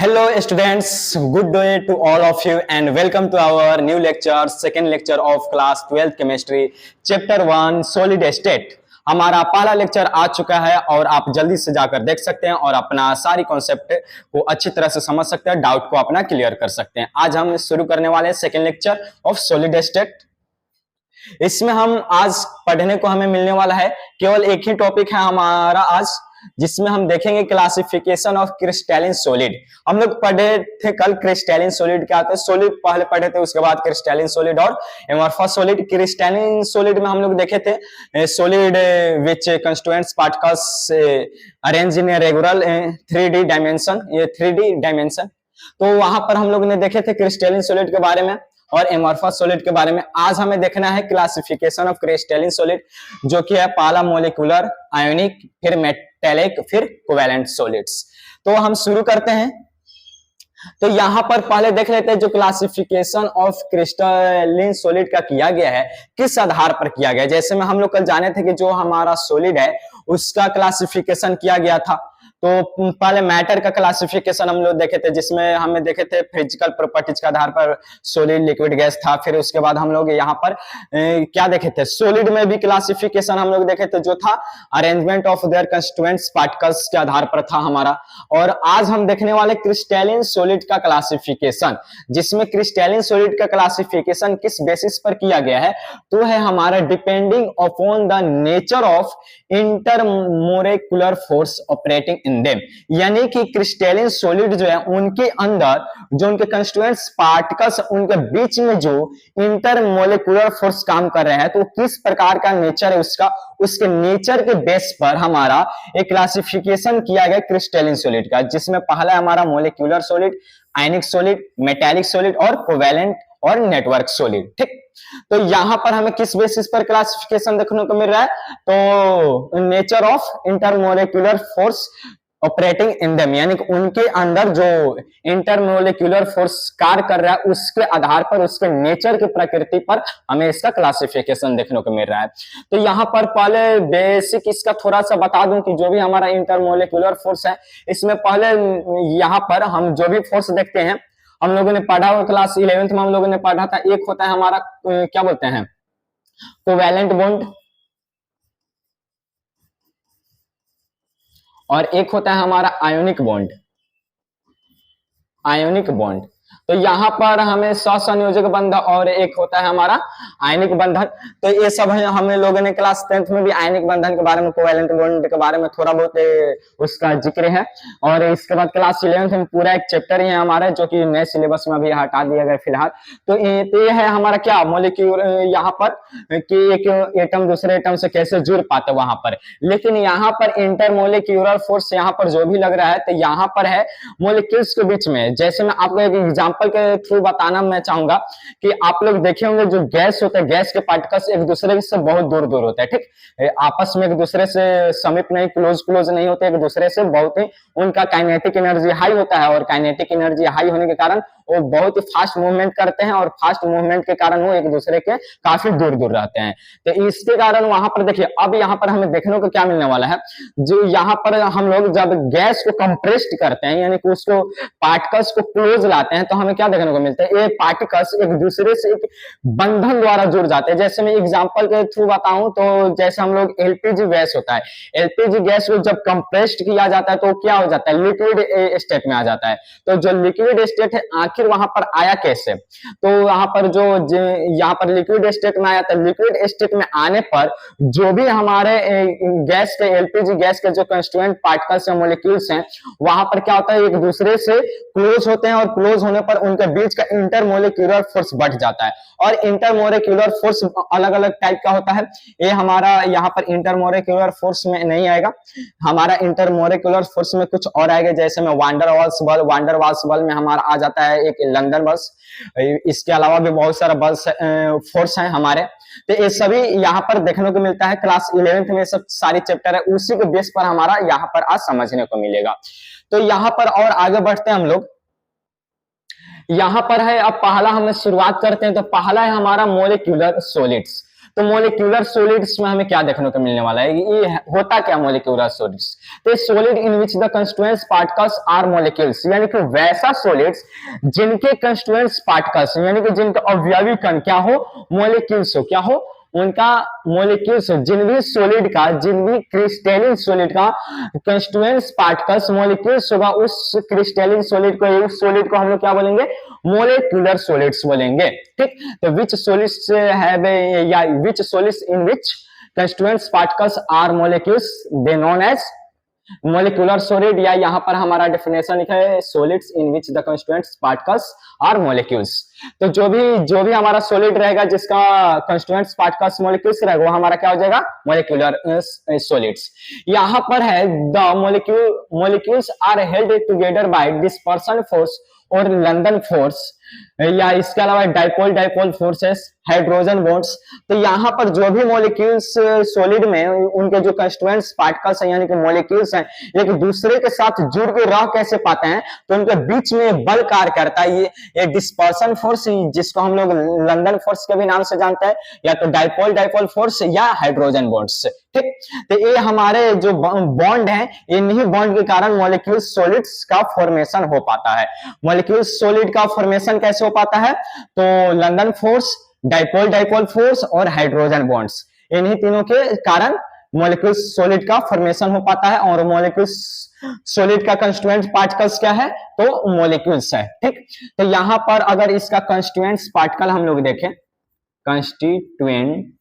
Hello students, good day to all of you and welcome to our new lecture, second lecture of class 12th chemistry, chapter 1 solid state। हमारा पहला lecture आ चुका है और आप जल्दी से जाकर देख सकते हैं और अपना सारी कॉन्सेप्ट को अच्छी तरह से समझ सकते हैं, डाउट को अपना क्लियर कर सकते हैं। आज हम शुरू करने वाले हैं second lecture of solid state. इसमें हम आज पढ़ने को हमें मिलने वाला है केवल एक ही टॉपिक है हमारा आज, जिसमें हम देखेंगे क्लासिफिकेशन ऑफ क्रिस्टलिन सॉलिड। हम लोग पढ़े थे कल क्रिस्टलिन सॉलिड क्या होता है, सॉलिड पहले पढ़े थे, उसके बाद क्रिस्टलिन सॉलिड और एमॉर्फस सॉलिड। क्रिस्टलिन सॉलिड में हम लोग देखे थे solid which constituents particles arrange in regular 3D dimension, ये 3D डायमेंशन। तो वहां पर हम लोग ने देखे थे क्रिस्टलिन सॉलिड के बारे में और एमॉर्फस सॉलिड के बारे में। आज हमें देखना है क्लासिफिकेशन ऑफ क्रिस्टलिन सॉलिड, जो कि है पहला मॉलिक्यूलर, आयोनिक, फिर मेटेलिक, फिर कोवेलेंट सॉलिड्स। तो हम शुरू करते हैं। तो यहां पर पहले देख लेते हैं जो क्लासिफिकेशन ऑफ क्रिस्टलिन सॉलिड का किया गया है किस आधार पर किया गया है। जैसे में हम लोग कल जाने थे कि जो हमारा सॉलिड है उसका क्लासिफिकेशन किया गया था। तो पहले मैटर का क्लासिफिकेशन हम लोग देखे थे, जिसमें हमें देखे थे फिजिकल प्रॉपर्टीज के आधार पर सॉलिड, लिक्विड, गैस था। फिर उसके बाद हम लोग यहाँ पर क्या देखे थे, सॉलिड में भी क्लासिफिकेशन हम लोग देखे थे जो था arrangement of their constituents particles के आधार पर था हमारा। और आज हम देखने वाले क्रिस्टलिन सॉलिड का क्लासिफिकेशन, जिसमें क्रिस्टलिन सॉलिड का क्लासिफिकेशन किस बेसिस पर किया गया है, तो है हमारा depending upon the nature of intermolecular force operating in them. यानी कि क्रिस्टलिन सॉलिड जो है उनके अंदर जो उनके कंस्टिट्यूएंट्स पार्टिकल्स, उनके बीच में जो इंटरमोलेकुलर फोर्स काम कर रहे हैं, तो किस प्रकार का नेचर है उसका, उसके नेचर के बेस पर हमारा एक क्लासिफिकेशन किया गया क्रिस्टलिन सॉलिड का, जिसमें पहला हमारा मॉलिक्यूलर सॉलिड, आयनिक सॉलिड, मेटालिक सॉलिड और कोवेलेंट और नेटवर्क सॉलिड। ठीक, तो यहां पर हमें किस बेसिस पर क्लासिफिकेशन देखने को मिल रहा है, तो nature of intermolecular force operating in them, यानी कि उनके अंदर जो इंटरमोलेकुलर फोर्स कार्य कर रहा है उसके आधार पर, उसके नेचर की प्रकृति पर हमें इसका क्लासिफिकेशन देखने को मिल रहा है। तो यहाँ पर पहले बेसिक इसका थोड़ा सा बता दूं कि जो भी हमारा इंटरमोलेकुलर फोर्स है, इसमें पहले यहाँ पर हम जो भी फोर्स देखते हैं, हम लोगों ने पढ़ा हुआ क्लास 11th में हम लोगों ने पढ़ा था, एक होता है हमारा क्या बोलते हैं, कोवेलेंट बॉन्ड, और एक होता है हमारा आयोनिक बॉन्ड। आयोनिक बॉन्ड, तो यहाँ पर हमें सहसंयोजक बंधन और एक होता है हमारा आयनिक बंधन। तो ये सब है, हम लोगों ने क्लास 10th में भी आयनिक बंधन के बारे में, कोवेलेंट बॉन्ड के बारे में थोड़ा बहुत उसका जिक्र है। और इसके बाद क्लास 11th में पूरा एक चैप्टर ही है हमारा, जो कि नए सिलेबस में भी हटा दिया गया फिलहाल। तो ये है हमारा क्या मॉलिक्यूल, यहाँ पर कि एक एटम दूसरे एटम से कैसे जुड़ पाते वहां पर। लेकिन यहाँ पर इंटरमोलिक्यूलर फोर्स यहाँ पर जो भी लग रहा है, तो यहाँ पर है मॉलिक्यूल्स के बीच में। जैसे मैं आपको एक एग्जांपल के थ्रू बताना मैं चाहूंगा कि आप लोग देखे होंगे जो गैस होता है, गैस के पार्टिकल्स एक दूसरे से बहुत दूर दूर होते हैं। ठीक, आपस में एक दूसरे से समीप नहीं, क्लोज नहीं होते, एक दूसरे से बहुत ही उनका काइनेटिक एनर्जी हाई होता है। और काइनेटिक एनर्जी हाई होने के कारण वो बहुत ही फास्ट मूवमेंट करते हैं, और फास्ट मूवमेंट के कारण वो एक दूसरे के काफी दूर दूर रहते हैं। तो इसके कारण वहां पर देखिए, अब यहाँ पर हमें देखने को क्या मिलने वाला है, जो यहाँ पर हम लोग जब गैस को कंप्रेस्ड करते हैं, यानी कि उसको पार्टिकल्स को क्लोज लाते हैं, तो हमें क्या देखने को मिलता है, ये पार्टिकल्स एक दूसरे से एक बंधन द्वारा जुड़ जाते हैं। जैसे मैं एग्जांपल के थ्रू बताऊं, तो जैसे हम लोग एलपीजी गैस होता है, एलपीजी गैस को जब कंप्रेस्ड किया जाता है तो क्या हो जाता है, लिक्विड स्टेट में आ जाता है। तो जो लिक्विड स्टेट है आखिर वहां पर आया कैसे, तो यहाँ पर जो यहाँ पर लिक्विड स्टेट में आया, तो लिक्विड स्टेट में आने पर जो भी हमारे गैस के, एलपीजी गैस के जो कंस्टिट्यूएंट पार्टिकल्स या मॉलिक्यूल्स हैं, वहां पर क्या होता है, एक दूसरे से क्लोज होते हैं, और क्लोज होने पर उनके बीच का इंटरमोलिक्यूलर फोर्स बढ़ जाता है। और इंटरमोलिक्यूलर फोर्स अलग अलग टाइप का होता है। ये हमारा यहाँ पर इंटरमोलिक्यूलर फोर्स में नहीं आएगा, हमारा इंटरमोलिक्यूलर फोर्स में कुछ और आएगा। जैसे में वांडर वाल्स बल, वांडर वाल्स बल में हमारा आ जाता है एक लंदन बल्स, इसके अलावा भी बहुत सारा बल्स फोर्स हैं हमारे। तो ये सभी यहाँ पर देखने को मिलता है क्लास 11th में, सब सारी चैप्टर है, उसी के बेस पर हमारा यहाँ पर आज समझने को मिलेगा। तो यहाँ पर और आगे बढ़ते हैं हम लोग। यहाँ पर है, अब पहला हमें शुरुआत करते हैं, तो पहला है हमारा मॉलिक्यूलर सॉलिड्स। तो मोलिक्यूलर सॉलिड्स में हमें क्या देखने को मिलने वाला है, ये होता क्या मोलिक्यूलर सॉलिड्स? तो solid in which the constituents particles are molecules, यानी कि वैसा सॉलिड्स जिनके कंस्टिट्यूएंट्स पार्टिकल्स यानी कि जिनका अवयवी कण क्या हो, मोलिक्यूल्स हो, क्या हो, उनका मोलिक्यूल्स, जिन भी सॉलिड का, जिन भी क्रिस्टलिन सॉलिड का कंस्टिट्यूएंट्स पार्टिकल्स मोलिक्यूल्स होगा, उस क्रिस्टलिन सॉलिड को, उस सॉलिड को हम लोग क्या बोलेंगे, मोलिक्यूलर सॉलिड्स बोलेंगे। ठीक, तो विच सॉलिड्स हैव या which solids in which constituents particles are molecules they known as molecular solid, या यहाँ पर हमारा डेफिनेशन लिखा है solids in which the constituents particles are molecules. तो जो भी हमारा सॉलिड रहेगा जिसका कंस्टिट्यूएंट्स पार्टिकल्स मोलिक्यूल्स रहेगा वो हमारा क्या हो जाएगा, मोलिकुलर सॉलिड्स। यहाँ पर है the molecules are held together by dispersion force और लंदन फोर्स, या इसके अलावा डाइपोल फोर्सेस, हाइड्रोजन बॉन्ड्स। तो यहाँ पर जो भी मॉलिक्यूल्स सॉलिड में उनके जो कंस्टिट्यूएंट्स पार्टिकल्स हैं यानी कि मॉलिक्यूल्स हैं, एक दूसरे के साथ जुड़ के रह कैसे पाते हैं, तो उनके बीच में बल कार्य करता है। ये डिस्पर्सन फोर्स, जिसको हम लोग लंदन फोर्स के भी नाम से जानते हैं, या तो डाइपोल फोर्स या हाइड्रोजन बॉन्ड्स। ठीक, तो ये हमारे जो बॉन्ड है, इन्हीं बॉन्ड के कारण मॉलिक्यूल सॉलिड्स का फॉर्मेशन हो पाता है। मॉलिक्यूल सॉलिड का फॉर्मेशन कैसे हो पाता है, तो लंदन फोर्स, डाइपोल फोर्स और हाइड्रोजन बॉन्ड्स, इन्हीं तीनों के कारण मॉलिक्यूल सॉलिड का फॉर्मेशन हो पाता है। और मॉलिक्यूल सॉलिड का कंस्टिट्यूएंट पार्टिकल्स क्या है, तो मॉलिक्यूल्स है। ठीक, तो यहां पर अगर इसका कंस्टिट्यूएंट्स पार्टिकल हम लोग देखें, कंस्टिट्यूएंट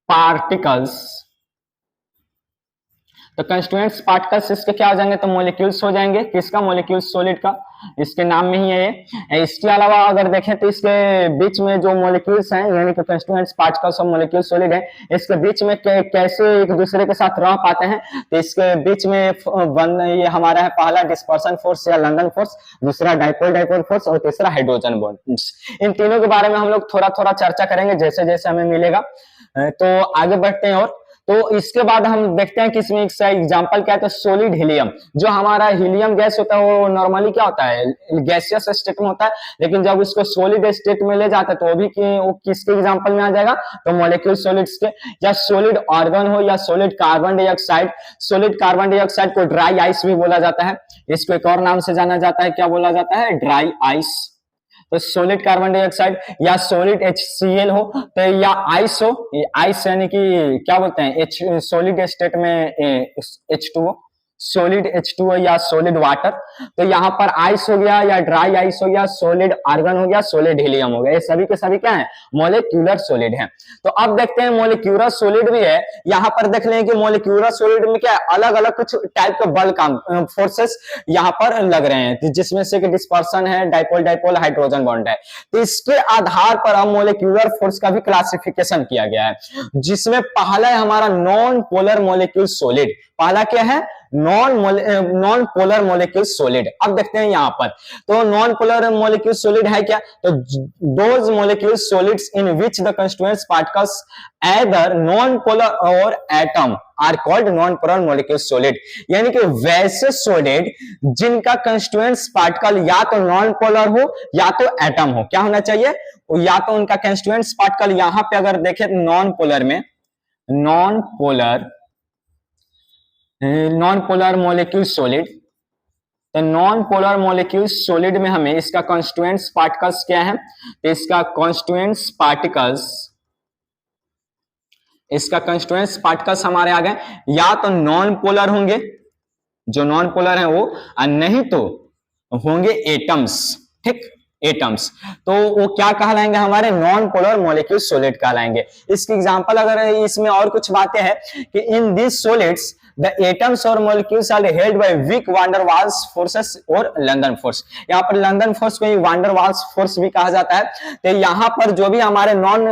पार्टिकल्स, तो कंस्टिट्यूएंट्स पार्टिकल्स इसके क्या हो जाएंगे, तो मॉलिक्यूल्स हो जाएंगे। किसका, मॉलिक्यूल्स सॉलिड का, इसके नाम में ही है ये। इसके अलावा अगर देखें तो इसके बीच में जो मॉलिक्यूल्स हैं यानी कि कंस्टिट्यूएंट्स पार्टिकल्स और मॉलिक्यूल सॉलिड है, इसके बीच में कैसे एक दूसरे के साथ रह पाते हैं, तो इसके बीच में ये हमारा है पहला डिस्पर्सन फोर्स या लंदन फोर्स, दूसरा डाइपोल फोर्स और तीसरा हाइड्रोजन बॉन्ड्स। इन तीनों के बारे में हम लोग थोड़ा थोड़ा चर्चा करेंगे जैसे जैसे हमें मिलेगा। तो आगे बढ़ते हैं। और तो इसके बाद हम देखते हैं कि इसमें एक एग्जांपल क्या है, तो सॉलिड हीलियम। जो हमारा हीलियम गैस होता है वो नॉर्मली क्या होता है, गैसियस स्टेट में होता है, लेकिन जब उसको सॉलिड स्टेट में ले जाते हैं तो वो किसके एग्जांपल में आ जाएगा, तो मॉलिक्यूल सॉलिड्स के। या सॉलिड ऑर्गन हो या solid carbon dioxide, solid carbon dioxide को ड्राई आइस भी बोला जाता है। इसको एक और नाम से जाना जाता है, क्या बोला जाता है, ड्राई आइस। तो सॉलिड कार्बन डाइऑक्साइड या सॉलिड HCl हो, तो या आइस हो, आइस यानी कि क्या बोलते हैं, सॉलिड स्टेट में H2O, सॉलिड H2O या सॉलिड वाटर। तो यहाँ पर आइस हो गया या ड्राई आइस हो गया, सॉलिड आर्गन हो गया, सॉलिड हीलियम हो गया, ये सभी के सभी क्या है, मोलिक्यूलर सॉलिड है। तो अब देखते हैं मोलिक्यूलर सॉलिड भी है। यहाँ पर देख लें कि मोलिक्यूलर सॉलिड में क्या है, अलग अलग कुछ टाइप के बल काम फोर्सेस यहाँ पर लग रहे हैं, जिसमें से कि डिस्पर्सन है, डाइपोल हाइड्रोजन बॉन्ड है। तो इसके आधार पर हम मोलिक्यूलर फोर्स का भी क्लासिफिकेशन किया गया है, जिसमें पहला है हमारा नॉन पोलर मोलिक्यूल सॉलिड। पहला क्या है, नॉन पोलर मोलिक्यूल सॉलिड। अब देखते हैं यहां पर, तो नॉन पोलर मोलिक्यूल सॉलिड है क्या, तो those molecule solids in which the constituents particles either non polar और atom are called non polar molecule solid. यानी कि वैसे सॉलिड जिनका कंस्टिट्यूएंट्स पार्टिकल या तो नॉन पोलर हो या तो एटम हो, क्या होना चाहिए, या तो उनका कंस्टिट्यूएंट्स पार्टिकल यहां पे अगर देखें नॉन पोलर में, नॉन पोलर मोलिक्यूल सॉलिड, तो नॉन पोलर मोलिक्यूल सॉलिड में हमें इसका कॉन्स्टिट्यूएंट्स पार्टिकल्स क्या है, तो इसका कॉन्स्टिट्यूएंट्स पार्टिकल्स हमारे आ गए, या तो नॉन पोलर होंगे, जो नॉन पोलर है वो, और नहीं तो होंगे एटम्स। ठीक, एटम्स, तो वो क्या कहलाएंगे, हमारे नॉन पोलर मोलिक्यूल सॉलिड कहलाएंगे। इसकी एग्जांपल अगर इसमें और कुछ बातें हैं कि in this solids the atoms और molecules are held by weak van der Waals forces और लंदन फोर्स। यहाँ पर लंदन फोर्स को ही वांडर वाल्स फोर्स भी कहा जाता है। तो यहाँ पर जो भी हमारे नॉन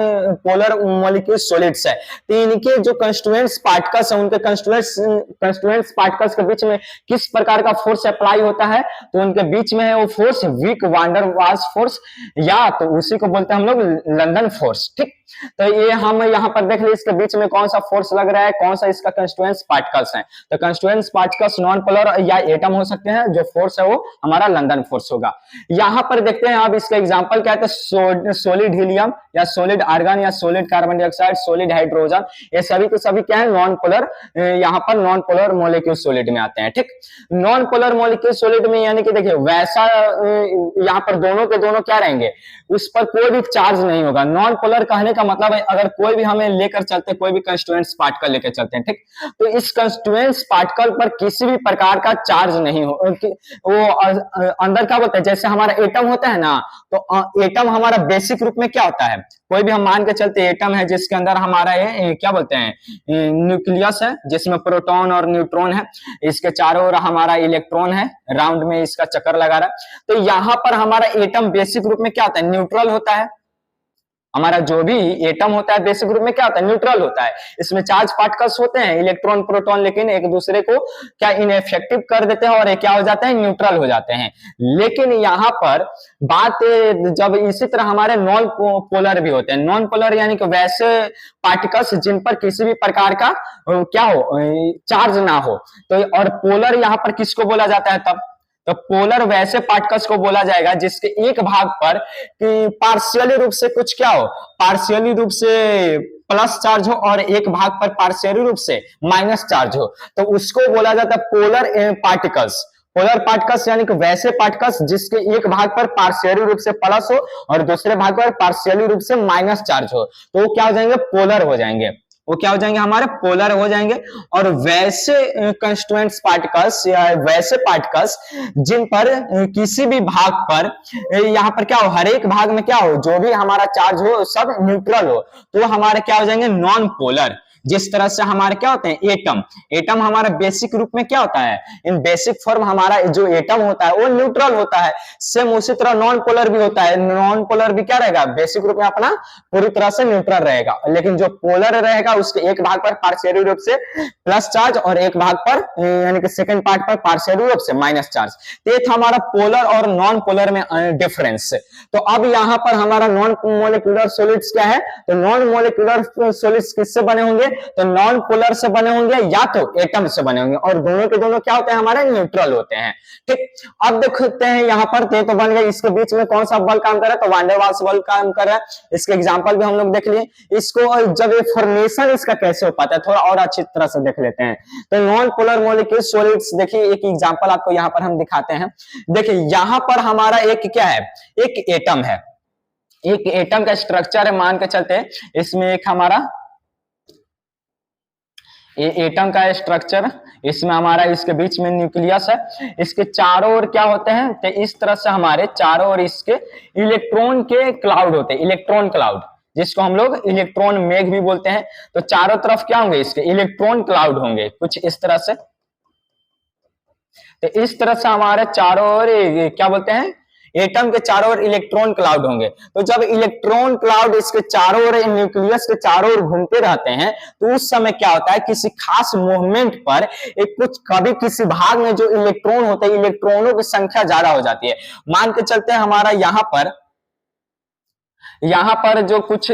पोलर मोलिक्यूल सॉलिड्स है, तो इनके जो कंस्टिट्यूएंट्स पार्टिकल्स है, उनके कंस्टिट्यूएंट्स पार्टिकल्स के बीच में किस प्रकार का फोर्स अप्लाई होता है, तो उनके बीच में है वो force weak van der Waals force, या तो उसी को बोलते हैं हम लोग लंदन फोर्स। ठीक, तो ये हम यहाँ पर देख ले इसके बीच में कौन सा फोर्स लग रहा है, कौन सा इसका कंस्टिट्यूएंट्स पार्टिकल्स है। पार्टिकल्स हैं। तो कंस्टिट्यूएंट पार्टिकल्स नॉन पोलर या एटम हो सकते हैं, जो फोर्स है वो हमारा लंदन फोर्स होगा। यहां पर देखते हैं अब इसका एग्जांपल क्या है, तो सोलिड हीलियम या सोलिड आर्गन या solid carbon dioxide, solid hydrogen, ये सभी के सभी क्या है, नॉन पोलर, यहाँ पर नॉन पोलर मॉलिक्यूल सॉलिड में आते हैं। ठीक, नॉन पोलर मॉलिक्यूल सॉलिड में यानी कि देखिए वैसा यहाँ पर दोनों के दोनों क्या रहेंगे, उस पर कोई भी चार्ज नहीं होगा। नॉन पोलर कहने का मतलब है अगर कोई भी हमें लेकर चलते, कोई भी कंस्टिट्यूएंट्स पार्टिकल लेकर चलते हैं, ठीक, तो इस कंस्टिट्यूएंट्स पार्टिकल पर किसी भी प्रकार का चार्ज नहीं हो, वो अंदर क्या बोलते हैं, जैसे हमारा एटम होता है ना, तो एटम हमारा बेसिक रूप में क्या होता है, कोई भी हम मान के चलते एटम है जिसके अंदर हमारा ये क्या बोलते हैं, न्यूक्लियस है जिसमें प्रोटॉन और न्यूट्रॉन है, इसके चारों ओर हमारा इलेक्ट्रॉन है, राउंड में इसका चक्कर लगा रहा है। तो यहां पर हमारा एटम बेसिक रूप में क्या होता है, न्यूट्रल होता है। हमारा जो भी एटम होता है बेसिक ग्रुप में क्या होता है, न्यूट्रल होता है। इसमें चार्ज पार्टिकल्स होते हैं इलेक्ट्रॉन प्रोटॉन, लेकिन एक दूसरे को क्या इनइफेक्टिव कर देते हैं और ये क्या हो जाते हैं, न्यूट्रल हो जाते हैं। लेकिन यहाँ पर बात जब इसी तरह हमारे नॉन पोलर भी होते हैं, नॉन पोलर यानी कि वैसे पार्टिकल्स जिन पर किसी भी प्रकार का क्या हो, चार्ज ना हो। तो और पोलर यहाँ पर किसको बोला जाता है तब, तो पोलर वैसे पार्टिकल्स को बोला जाएगा जिसके एक भाग पर कि पार्शियली रूप से कुछ क्या हो, पार्शियली रूप से प्लस चार्ज हो और एक भाग पर पार्शियली रूप से माइनस चार्ज हो, तो उसको बोला जाता है पोलर पार्टिकल्स। पोलर पार्टिकल्स यानी कि वैसे पार्टिकल्स जिसके एक भाग पर पार्शियली रूप से प्लस हो और दूसरे भाग पर पार्शियली रूप से माइनस चार्ज हो, तो वो क्या हो जाएंगे, पोलर हो जाएंगे। वो क्या हो जाएंगे, हमारे पोलर हो जाएंगे। और वैसे कंस्टिट्यूएंट्स पार्टिकल्स या वैसे पार्टिकल्स जिन पर किसी भी भाग पर यहाँ पर क्या हो, हर एक भाग में क्या हो, जो भी हमारा चार्ज हो सब न्यूट्रल हो, तो हमारे क्या हो जाएंगे, नॉन पोलर। जिस तरह से हमारे क्या होते हैं एटम, एटम हमारा बेसिक रूप में क्या होता है, इन बेसिक फॉर्म हमारा जो एटम होता है वो न्यूट्रल होता है। सेम उसी तरह नॉन पोलर भी होता है, नॉन पोलर भी क्या रहेगा, बेसिक रूप में अपना पूरी तरह से न्यूट्रल रहेगा। लेकिन जो पोलर रहेगा उसके एक भाग पर पार्शियली रूप से प्लस चार्ज और एक भाग पर यानी कि सेकंड पार्ट पर पार्शियली रूप से माइनस चार्ज। तो ये था हमारा पोलर और नॉन पोलर में डिफरेंस। तो अब यहाँ पर हमारा नॉन मोलिकुलर सॉलिड्स क्या है, तो नॉन मोलिकुलर सॉलिड्स किससे बने होंगे, तो नॉन पोलर से बने होंगे या तो एटम से बने होंगे, और दोनों के दोनों क्या होते हैं, हमारे न्यूट्रल होते हैं। ठीक, अब देखते हैं यहाँ पर तो बन गए, इसके बीच में कौन सा बल काम कर रहा है, तो वान डेर वाल्स बल काम कर रहा है। इसके एग्जांपल भी हम लोग देख लिए। इसको जब ये फॉर्मेशन इसका कैसे हो पाता है थोड़ा और अच्छी तरह से देख लेते हैं। तो नॉन पोलर मॉलिक्यूल सॉलिड्स, देखिए एक एग्जांपल आपको यहाँ पर हम दिखाते हैं। देखिए यहाँ पर हमारा एक क्या है, एक एटम है, एक एटम का स्ट्रक्चर है, मान के चलते हैं इसमें एक हमारा ये एटम का स्ट्रक्चर, इसमें हमारा इसके बीच में न्यूक्लियस है, इसके चारों ओर क्या होते हैं, तो इस तरह से हमारे चारों ओर इसके इलेक्ट्रॉन के क्लाउड होते हैं, इलेक्ट्रॉन क्लाउड, जिसको हम लोग इलेक्ट्रॉन मेघ भी बोलते हैं। तो चारों तरफ क्या होंगे, इसके इलेक्ट्रॉन क्लाउड होंगे कुछ इस तरह से। तो इस तरह से हमारे चारों ओर क्या बोलते हैं, एटम के चारों ओर इलेक्ट्रॉन क्लाउड होंगे। तो जब इलेक्ट्रॉन क्लाउड इसके चारों ओर, न्यूक्लियस के चारों ओर घूमते रहते हैं, तो उस समय क्या होता है, किसी खास मूवमेंट पर एक कुछ कभी किसी भाग में जो इलेक्ट्रॉन होते हैं, इलेक्ट्रॉनों की संख्या ज्यादा हो जाती है। मान के चलते हैं हमारा यहाँ पर जो कुछ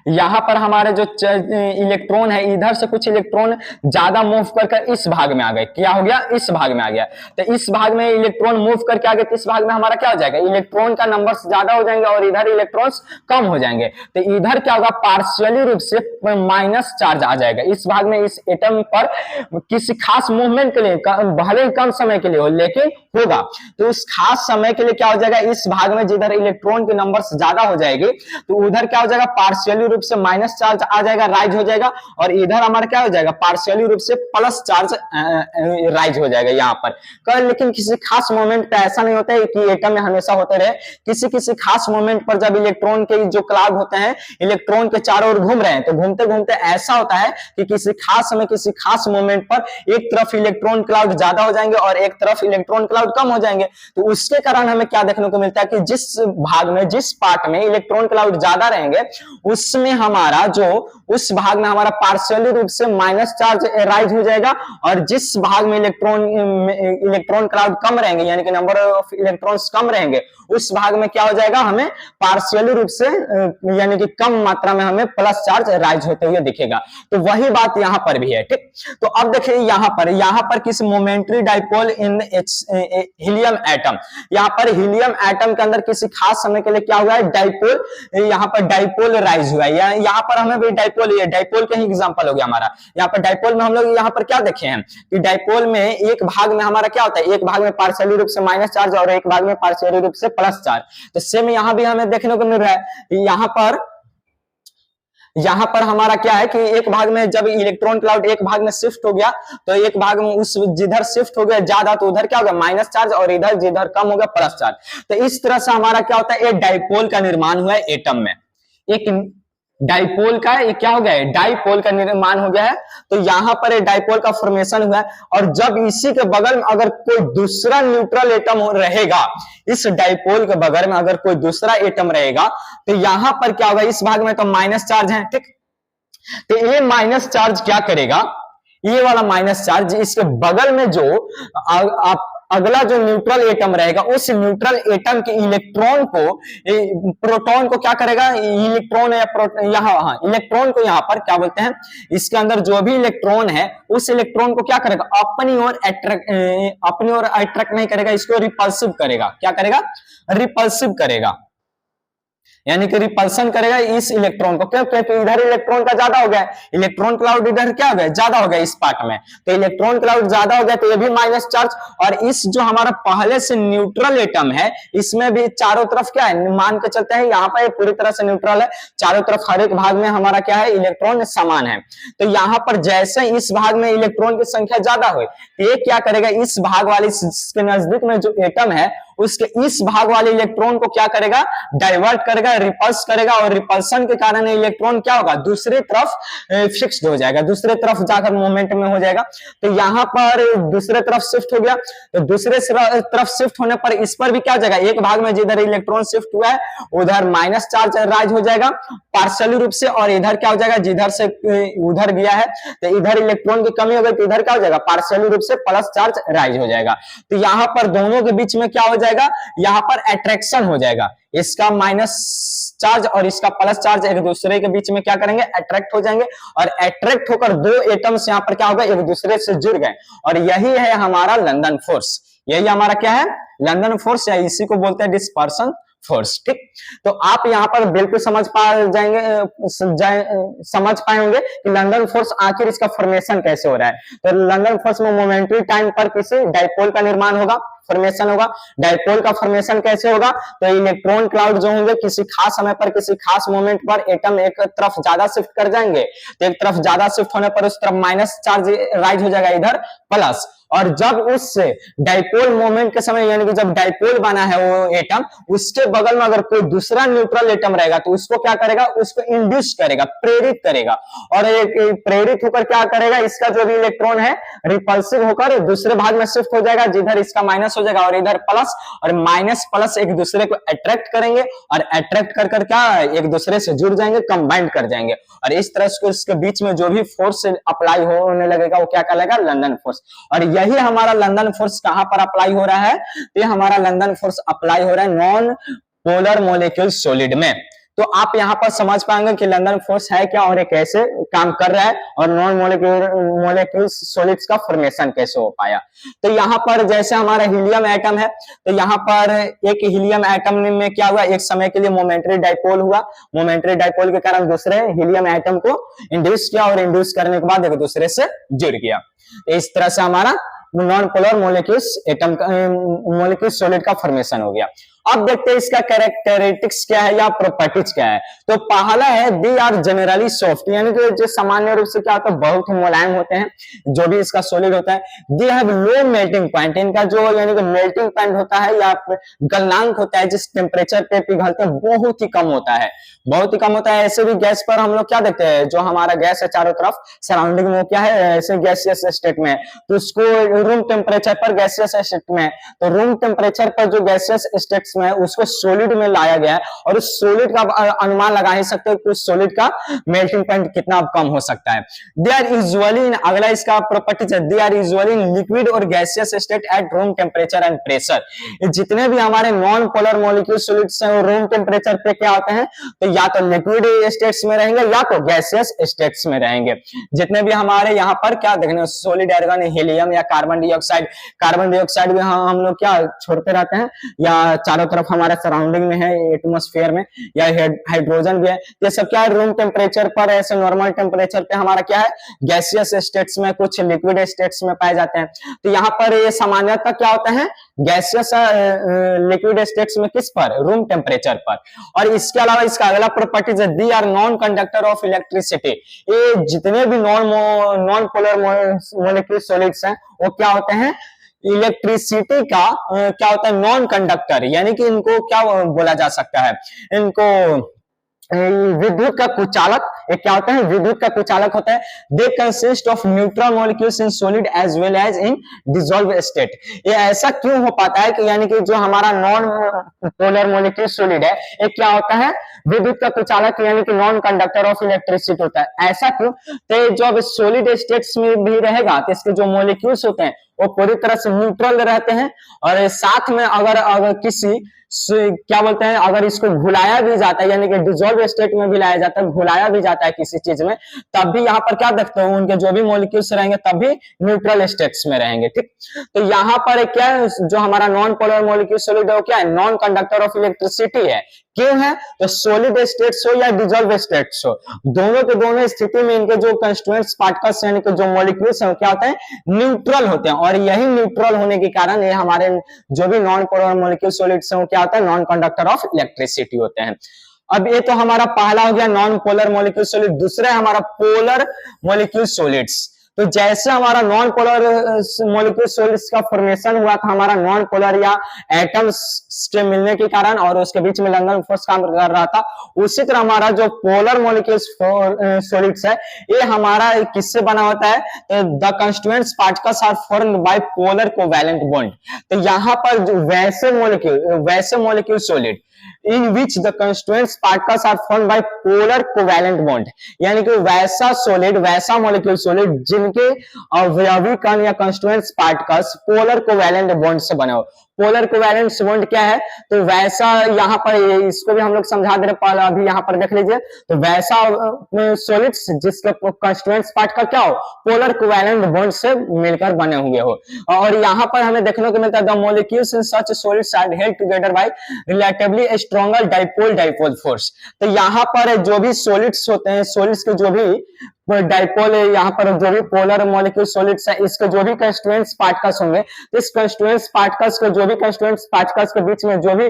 यहां पर हमारे जो इलेक्ट्रॉन है, इधर से कुछ इलेक्ट्रॉन ज्यादा मूव कर इस भाग में आ गए, क्या हो गया, इस भाग में आ गया। तो इस भाग में इलेक्ट्रॉन मूव करके आ गए, इस भाग में हमारा क्या हो जाएगा, इलेक्ट्रॉन का नंबर ज्यादा हो जाएंगे और इधर इलेक्ट्रॉन्स कम हो जाएंगे। तो इधर क्या होगा, पार्शियली रूप से माइनस चार्ज आ जाएगा इस भाग में। इस एटम पर किसी खास मूवमेंट के लिए, भले ही कम समय के लिए हो लेकिन होगा, तो उस खास समय के लिए क्या हो जाएगा, इस भाग में जिधर इलेक्ट्रॉन की नंबर ज्यादा हो जाएगी, तो उधर क्या हो जाएगा, पार्शियली रूप से माइनस चार्ज आ जाएगा, राइज हो जाएगा, और इधर हमारा क्या हो जाएगा, पार्शियली रूप से प्लस चार्ज राइज हो जाएगा यहाँ पर। लेकिन किसी खास मोमेंट पे ऐसा नहीं होता है कि एटम में हमेशा होते रहे। किसी किसी खास मोमेंट पर जब इलेक्ट्रॉन के जो क्लाउड होते हैं इलेक्ट्रॉन के चारों ओर घूम रहे हैं, तो घूमते घूमते ऐसा होता है कि किसी खास समय, किसी खास मोमेंट पर एक तरफ इलेक्ट्रॉन क्लाउड ज्यादा हो जाएंगे और एक तरफ इलेक्ट्रॉन क्लाउड कम हो जाएंगे। तो उसके कारण हमें क्या देखने को मिलता है कि जिस भाग में, जिस पार्ट में इलेक्ट्रॉन क्लाउड ज्यादा रहेंगे उसमें हमारा जो उस भाग में हमारा पार्शियली रूप से माइनस चार्ज राइज हो जाएगा, और जिस भाग में इलेक्ट्रॉन क्लाउड कम रहेंगे यानी कि नंबर ऑफ इलेक्ट्रॉन्स कम रहेंगे, उस भाग में क्या हो जाएगा, हमें पार्शियली रूप से यानी कि कम मात्रा में हमें प्लस चार्ज राइज होते हुए दिखेगा। तो वही बात यहां पर भी है। ठीक, तो अब देखिए यहां पर किस मोमेंट्री डाइपोल इन हीलियम एटम, यहां पर हीलियम एटम के अंदर किसी खास समय के लिए क्या हुआ है, डाइपोल, यहां पर डाइपोल राइज हुआ है। यहां पर हमें भी डाइपोल, ये डाइपोल का ही एग्जांपल हो गया हमारा। यहां पर डाइपोल में हम लोग यहां पर क्या देखे हैं कि डाइपोल में एक भाग में हमारा क्या होता है, एक भाग में पार्शियली रूप से माइनस चार्ज और एक भाग में पार्शियली रूप से प्लस चार्ज। तो सेम यहां भी हमें देखने को मिल रहा है। यहां पर हमारा क्या है कि एक भाग में जब इलेक्ट्रॉन क्लाउड एक भाग में शिफ्ट हो गया, तो एक भाग में उस जिधर शिफ्ट हो गया ज्यादा, तो उधर क्या हो गया, माइनस चार्ज, और इधर जिधर कम हो गया प्लस चार्ज। तो इस तरह से हमारा क्या होता है, एक डाइपोल का निर्माण हुआ है एटम में। एक डाइपोल का ये क्या हो गया है, डाइपोल का निर्माण हो गया है। तो यहां पर एक डाइपोल का फॉर्मेशन हुआ है, और जब इसी के बगल में अगर कोई दूसरा न्यूट्रल एटम रहेगा, इस डाइपोल के बगल में अगर कोई दूसरा एटम रहेगा, तो यहां पर क्या होगा, इस भाग में तो माइनस चार्ज है। ठीक, तो ये माइनस चार्ज क्या करेगा, ये वाला माइनस चार्ज इसके बगल में जो आप अगला जो न्यूट्रल एटम रहेगा, उस न्यूट्रल एटम के इलेक्ट्रॉन को, प्रोटॉन को क्या करेगा, इलेक्ट्रॉन या इलेक्ट्रॉन को यहाँ पर क्या बोलते हैं, इसके अंदर जो भी इलेक्ट्रॉन है उस इलेक्ट्रॉन को क्या करेगा, अपनी ओर अट्रैक्ट नहीं करेगा, इसको रिपल्सिव करेगा। क्या करेगा, रिपल्सिव करेगा, यानी कि रिपल्सन करेगा इस इलेक्ट्रॉन को। क्यों, क्योंकि इधर इलेक्ट्रॉन का ज्यादा हो गया, इलेक्ट्रॉन क्लाउड इधर क्या हो गया, ज्यादा हो गया इस पार्ट में। तो इलेक्ट्रॉन क्लाउड ज्यादा हो गया, तो ये भी माइनस चार्ज। और इस जो हमारा पहले से न्यूट्रल एटम है, इसमें भी चारों तरफ क्या है, मान के चलते हैं यहाँ पर पूरी तरह से न्यूट्रल है, चारों तरफ हर एक भाग में हमारा क्या है, इलेक्ट्रॉन समान है। तो यहाँ पर जैसे इस भाग में इलेक्ट्रॉन की संख्या ज्यादा हो, ये क्या करेगा, इस भाग वाले के नजदीक में जो एटम है उसके इस भाग वाले इलेक्ट्रॉन को क्या करेगा, डाइवर्ट करेगा, रिपल्स करेगा, और रिपल्सन के कारण इलेक्ट्रॉन क्या होगा, दूसरी तरफ फिक्स्ड हो जाएगा, दूसरे तरफ जाकर मोमेंट में हो जाएगा। तो यहां पर दूसरे तरफ शिफ्ट हो गया, तो दूसरे तरफ शिफ्ट होने पर इस पर भी क्या हो जाएगा, एक भाग में जिधर इलेक्ट्रॉन शिफ्ट हुआ है उधर माइनस चार्ज राइज हो जाएगा पार्शियली रूप से, और इधर क्या हो जाएगा, जिधर से उधर गया है तो इधर इलेक्ट्रॉन की कमी हो गई, तो इधर क्या हो जाएगा, पार्शियली रूप से प्लस चार्ज राइज हो जाएगा। तो यहां पर दोनों के बीच में क्या हो जाएगा, यहां पर अट्रैक्शन हो जाएगा, इसका माइनस चार्ज और इसका प्लस चार्ज एक दूसरे के बीच में क्या करेंगे, अट्रैक्ट हो जाएंगे, और अट्रैक्ट होकर दो एटम्स यहां पर क्या होगा, एक दूसरे से जुड़ गए, और यही है हमारा लंदन फोर्स। यही हमारा क्या है, लंदन फोर्स, या इसी को बोलते हैं डिस्पर्सन फोर्स। ठीक, तो आप यहाँ पर बिल्कुल समझ पाए होंगे कि लंदन फोर्स आखिर इसका फॉर्मेशन कैसे हो रहा है। तो लंदन फोर्स में मोमेंटरी टाइम पर किसी डाइपोल का निर्माण होगा, फॉर्मेशन होगा। डाइपोल का फॉर्मेशन कैसे होगा, तो इलेक्ट्रॉन क्लाउड जो होंगे किसी खास समय पर किसी खास मोमेंट पर एटम एक तरफ ज्यादा शिफ्ट कर जाएंगे, तो एक तरफ ज्यादा शिफ्ट होने पर उस तरफ माइनस चार्ज राइज हो जाएगा, इधर प्लस। और जब उस डाइपोल मोमेंट के समय यानी कि जब डाइपोल बना है वो एटम, उसके बगल में अगर कोई दूसरा न्यूट्रल एटम रहेगा तो उसको क्या करेगा, उसको इंड्यूस करेगा, प्रेरित करेगा, और एक प्रेरित होकर क्या करेगा, इसका जो भी इलेक्ट्रॉन है रिपल्सिव होकर दूसरे भाग में शिफ्ट हो जाएगा, जिधर इसका माइनस हो जाएगा, और इधर प्लस, और माइनस प्लस एक दूसरे को अट्रैक्ट करेंगे, और अट्रैक्ट कर कर क्या एक दूसरे से जुड़ जाएंगे, कंबाइंड कर जाएंगे, और इस तरह से इसके बीच में जो भी फोर्स अप्लाई होने लगेगा वो क्या कहलाएगा, लंदन फोर्स। और यही हमारा लंदन फोर्स कहां पर अप्लाई हो रहा है, ये हमारा लंदन फोर्स अप्लाई हो रहा है नॉन पोलर मोलिक्यूल सॉलिड में। तो आप यहां पर समझ पाएंगे कि लंदन फोर्स है क्या और ये कैसे काम कर रहा है, और नॉन मोलिक्यूल सॉलिड्स का फॉर्मेशन कैसे हो पाया। तो यहां पर जैसे हमारा हीलियम एटम है, तो यहां पर एक हीलियम एटम में क्या हुआ, एक समय के लिए मोमेंटरी डाइपोल हुआ, मोमेंटरी डाइपोल के कारण दूसरे हीलियम एटम को इंड्यूस किया, और इंड्यूस करने के बाद एक दूसरे से जुड़ गया। इस तरह से हमारा नॉन पोलर मोलिक्यूल सॉलिड का फॉर्मेशन हो गया। अब देखते हैं इसका कैरेक्टरिस्टिक्स क्या है या प्रॉपर्टीज क्या है। तो पहला है दे आर जनरली सॉफ्ट, यानी कि जो सामान्य रूप से क्या होता है, बहुत ही मुलायम होते हैं जो भी इसका सॉलिड होता है। They have low melting point, इनका जो यानी कि मेल्टिंग पॉइंट होता है या गलनांक होता है जिस टेम्परेचर पे पिघलते हैं बहुत ही कम होता है, बहुत ही कम होता है। ऐसे भी गैस पर हम लोग क्या देखते हैं, जो हमारा गैस है चारों तरफ सराउंडिंग में क्या है, ऐसे गैसियस स्टेट में, तो उसको रूम टेम्परेचर पर गैसियस स्टेट में, तो रूम टेम्परेचर पर जो गैसियस स्टेट्स में है उसको सॉलिड में लाया गया है, और उस सॉलिड का अनुमान लगा ही सकते हो कि उस सॉलिड का मेल्टिंग पॉइंट कितना कम हो सकता है। दे आर यूजुअली इन, अगला इसका प्रॉपर्टीज है, they are usually in liquid और gaseous state at room temperature and pressure. जितने भी हमारे नॉन पोलर मॉलिक्यूल सॉलिड्स हैं वो रूम टेम्परेचर पे क्या होते हैं, तो या तो लिक्विड स्टेट्स में रहेंगे या तो गैसियस स्टेट्स में रहेंगे। जितने भी हमारे यहाँ पर क्या देखने सॉलिड आर्गन, हीलियम या कार्बन डाइऑक्साइड भी हम लोग क्या छोड़ते रहते हैं, या चारों तरफ हमारे सराउंडिंग में है एटमॉस्फेयर में, या हाइड्रोजन भी है, ये सब क्या है रूम टेम्परेचर पर, ऐसे नॉर्मल टेम्परेचर पे हमारा क्या है गैसियस स्टेट्स में, कुछ लिक्विड स्टेट्स में पाए जाते हैं। तो यहाँ पर ये सामान्यतः क्या होता है गैसियस लिक्विड स्टेट्स में, किस पर, रूम टेम्परेचर पर। और इसके अलावा इसका अगला प्रॉपर्टीज है, they are non conductor of electricity. ये जितने भी नॉन पोलर मॉलिक्यूल सॉलिड्स हैं वो क्या होते हैं इलेक्ट्रिसिटी का क्या होता है नॉन कंडक्टर, यानी कि इनको क्या बोला जा सकता है, इनको विद्युत का कुचालक, एक क्या होता है विद्युत का कुचालक होता है। They consist of neutral molecules in solid as well as in dissolve state. ये ऐसा क्यों हो पाता है कि यानी कि जो हमारा नॉन पोलर मॉलिक्यूल सॉलिड है ये क्या होता है विद्युत का कुचालक, यानी कि नॉन कंडक्टर ऑफ इलेक्ट्रिसिटी होता है। ऐसा क्यों, तो जब सॉलिड स्टेट्स में भी रहेगा तो इसके जो मॉलिक्यूल्स होते हैं वो पूरी तरह से न्यूट्रल रहते हैं, और साथ में अगर किसी क्या बोलते हैं अगर इसको घुलाया भी जाता है, यानी कि डिसॉल्व स्टेट में भी लाया जाता है, घुलाया भी जाता है किसी चीज में, तब भी यहाँ पर क्या देखते हो उनके जो भी मॉलिक्यूल्स रहेंगे तब भी न्यूट्रल स्टेट्स में रहेंगे। ठीक, तो यहाँ पर क्या है जो हमारा नॉन पोलर मॉलिक्यूल सॉलिड है क्या है नॉन कंडक्टर ऑफ इलेक्ट्रिसिटी है। क्यों है, तो सॉलिड स्टेट्स हो या डिसॉल्व स्टेट्स हो, दोनों के दोनों स्थिति में इनके जो कंस्टिट्यूएंट्स पार्टिकल्स यानी कि जो मॉलिक्यूल्स हैं क्या होते हैं न्यूट्रल होते हैं, और यही न्यूट्रल होने के कारण ये हमारे जो भी नॉन पोलर मॉलिक्यूल सॉलिड्स हैं क्या होता है नॉन कंडक्टर ऑफ इलेक्ट्रिसिटी होते हैं। अब ये तो हमारा पहला हो गया नॉन पोलर मॉलिक्यूल सॉलिड। दूसरा है हमारा पोलर मॉलिक्यूल सॉलिड्स। तो जैसे हमारा नॉन पोलर मॉलिक्यूल सॉलिड्स का फॉर्मेशन हुआ था हमारा नॉन पोलर या एटम्स के मिलने के कारण और उसके बीच में लंदन फोर्स काम कर रहा था, उसी तरह हमारा जो पोलर मॉलिक्यूल सॉलिड्स है ये हमारा किससे बना होता है, the constituents particles are formed by polar covalent bond. तो यहाँ पर वैसे molecule solid in which the constituent particles are formed by polar covalent bond, यानी कि वैसा सॉलिड वैसा मॉलिक्यूल सॉलिड जिनके अवयवी कण या constituents particles polar covalent bond से बने हो। पोलर कोवैलेंट बॉन्ड क्या है, तो वैसा यहाँ पर इसको भी हम लोग समझा दे रहे हैं, अभी यहाँ पर देख लीजिए। तो वैसा सॉलिड्स जिसके कंस्टिट्यूएंट्स पार्टिकल क्या हो पोलर कोवैलेंट बॉन्ड से मिलकर बने हुए हो। और यहाँ पर हमें देखने को मिलता है the molecules in such solids are held together by relatively stronger dipole force. तो यहाँ पर जो भी सॉलिड्स होते हैं, सॉलिड्स के जो भी डाइपोल है, यहाँ पर जो भी पोलर मॉलिक्यूल सॉलिड्स है इसके जो भी कंस्टिट्यूएंट्स पार्टिकल्स होंगे, इस कंस्टिट्यूएंट्स पार्टिकल्स के जो भी कंस्टिट्यूएंट्स पार्टिकल्स के बीच में जो भी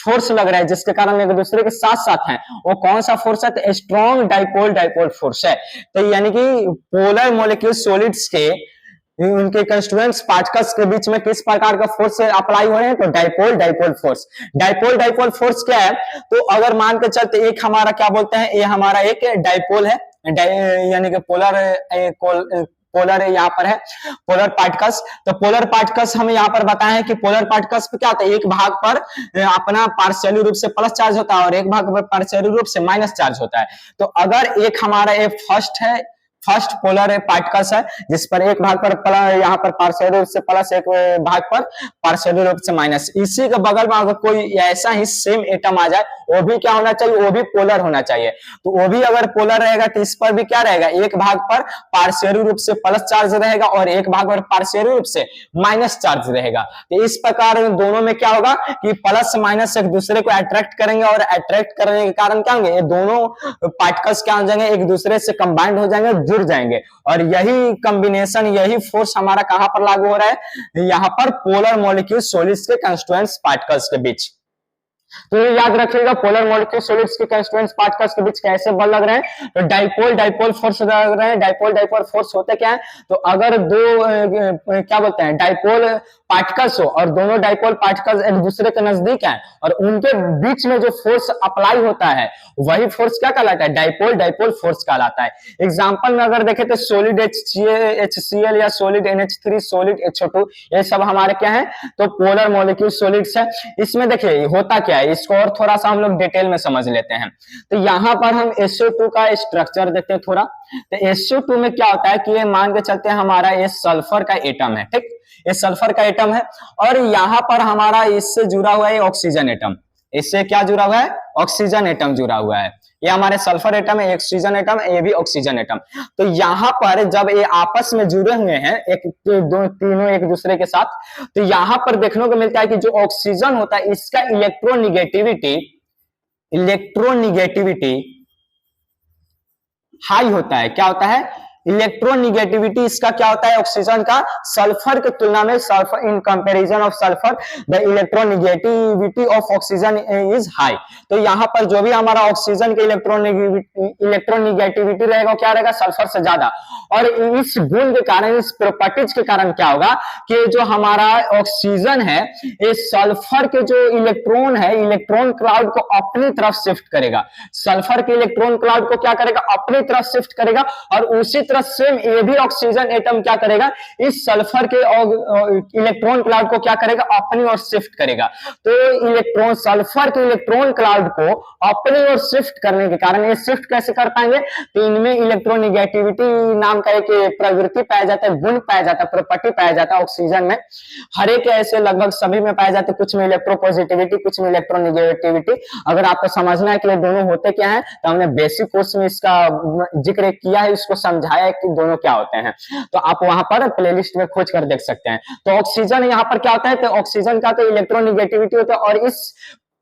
फोर्स लग रहा है जिसके कारण एक दूसरे के साथ साथ हैं, वो कौन सा फोर्स है, तो स्ट्रॉन्ग डाइपोल फोर्स है। तो यानी कि पोलर मॉलिक्यूल सॉलिड्स के उनके कंस्टिट्यूएंट्स पार्टिकल्स के बीच में किस प्रकार का फोर्स अप्लाई हो रहे हैं, तो डाइपोल फोर्स। डाइपोल फोर्स क्या है, तो अगर मान के चलते एक हमारा क्या बोलते हैं, ये हमारा एक डाइपोल है, यानी कि पोलर यहाँ पर है पोलर पार्टिकल्स। तो पोलर पार्टिकल्स हमें यहाँ पर बताया है कि पोलर पार्टिकल्स पे क्या होता है, एक भाग पर अपना पार्शियली रूप से प्लस चार्ज होता है और एक भाग पर पार्शियली रूप से माइनस चार्ज होता है। तो अगर एक हमारा ये फर्स्ट पोलर पार्टिकल्स है जिस पर एक भाग पर यहाँ पर पार्शियल रूप से प्लस, एक भाग पर पार्शियल रूप से माइनस, इसी के बगल में अगर कोई ऐसा ही सेम एटम आ जाए वो भी क्या होना चाहिए, वो भी पोलर होना चाहिए। तो वो भी अगर पोलर रहेगा तो इस पर भी क्या रहेगा, एक भाग पर पार्शियल रूप से प्लस चार्ज रहेगा और एक भाग पर पार्शियल रूप से माइनस चार्ज रहेगा। तो इस प्रकार दोनों में क्या होगा कि प्लस माइनस एक दूसरे को अट्रैक्ट करेंगे और अट्रैक्ट करने के कारण क्या होंगे, ये दोनों पार्टिकल्स क्या हो जाएंगे, एक दूसरे से कंबाइंड हो जाएंगे, जुड़ जाएंगे। और यही कॉम्बिनेशन, यही फोर्स हमारा कहां पर लागू हो रहा है, यहाँ पर पोलर मॉलिक्यूल सॉलिड्स के कंस्टिट्यूएंट्स पार्टिकल्स के बीच। तो ये याद रखिएगा पोलर मॉलिक्यूल सॉलिड्स के कंस्टिट्यूएंट्स पार्टिकल्स के बीच कैसे बल लग रहे हैं, तो डाइपोल फोर्स लग रहे हैं। डाइपोल फोर्स होते क्या है, तो अगर दो क्या बोलते हैं डाइपोल पार्टिकल्स हो और दोनों डाइपोल पार्टिकल्स एक दूसरे के नजदीक हैं और उनके बीच में जो फोर्स अप्लाई होता है वही फोर्स क्या कहलाता है, डाइपोल डाइपोल फोर्स कहलाता है। एग्जांपल में अगर देखें तो सॉलिड HCl या सॉलिड NH3, सॉलिड HO2, ये सब हमारे क्या है, तो पोलर मॉलिक्यूल सॉलिड्स है। इसमें देखिए होता क्या है, इसको और थोड़ा सा हम लोग डिटेल में समझ लेते हैं। तो यहाँ पर हम SO2 का स्ट्रक्चर देखते हैं थोड़ा। तो SO2 में क्या होता है कि ये मान के चलते हैं हमारा ये सल्फर का एटम है, ठीक, ये सल्फर का एटम है और यहाँ पर हमारा इससे जुड़ा हुआ है ऑक्सीजन एटम। इससे क्या जुड़ा हुआ है, ऑक्सीजन एटम जुड़ा हुआ है। ये हमारे सल्फर एटम है, ऑक्सीजन एटम, ये भी ऑक्सीजन एटम। तो यहाँ पर जब ये आपस में जुड़े हुए हैं एक दो तीनों एक दूसरे के साथ, तो यहाँ पर देखने को मिलता है कि जो ऑक्सीजन होता है इसका इलेक्ट्रोनिगेटिविटी हाई होता है। क्या होता है, इलेक्ट्रोनिगेटिविटी इसका क्या होता है, ऑक्सीजन का सल्फर की तुलना में, sulphur in comparison of sulphur the electronegativity of oxygen is high. तो यहाँ पर जो भी हमारा ऑक्सीजन के इलेक्ट्रोनिगेटिविटी रहेगा क्या रहेगा, सल्फर से ज्यादा। और इस गुण के कारण, इस प्रॉपर्टीज के कारण क्या होगा कि जो हमारा ऑक्सीजन है ये सल्फर के जो इलेक्ट्रॉन है, इलेक्ट्रॉन क्लाउड को अपनी तरफ शिफ्ट करेगा। सल्फर के इलेक्ट्रॉन क्लाउड को क्या करेगा, अपनी तरफ शिफ्ट करेगा। और उसी तरह सेम ये भी ऑक्सीजन एटम क्या करेगा, इस सल्फर के इलेक्ट्रॉन क्लाउड को क्या करेगा, अपनी ओर शिफ्ट करेगा। तो इलेक्ट्रॉन, सल्फर के इलेक्ट्रॉन क्लाउड को अपनी ओर शिफ्ट करने के कारण, ये शिफ्ट कैसे कर पाएंगे, तो इनमें इलेक्ट्रोनिगेटिविटी नाम का एक प्रवृत्ति पाया जाता है, गुण पाया जाता है, प्रॉपर्टी पाया जाता है ऑक्सीजन में। हर एक ऐसे लगभग सभी में पाया जाता है, कुछ में इलेक्ट्रोपॉजिटिविटी, कुछ में इलेक्ट्रोनिगेटिविटी। अगर आपको समझना है कि ये दोनों होते क्या है, तो हमने बेसिक कोर्स में इसका जिक्र किया है, इसको समझाया है कि दोनों क्या होते हैं। तो आप वहां पर प्लेलिस्ट में खोज कर देख सकते हैं। तो ऑक्सीजन यहाँ पर क्या होता है, तो ऑक्सीजन का तो इलेक्ट्रोनिगेटिविटी होता है और इस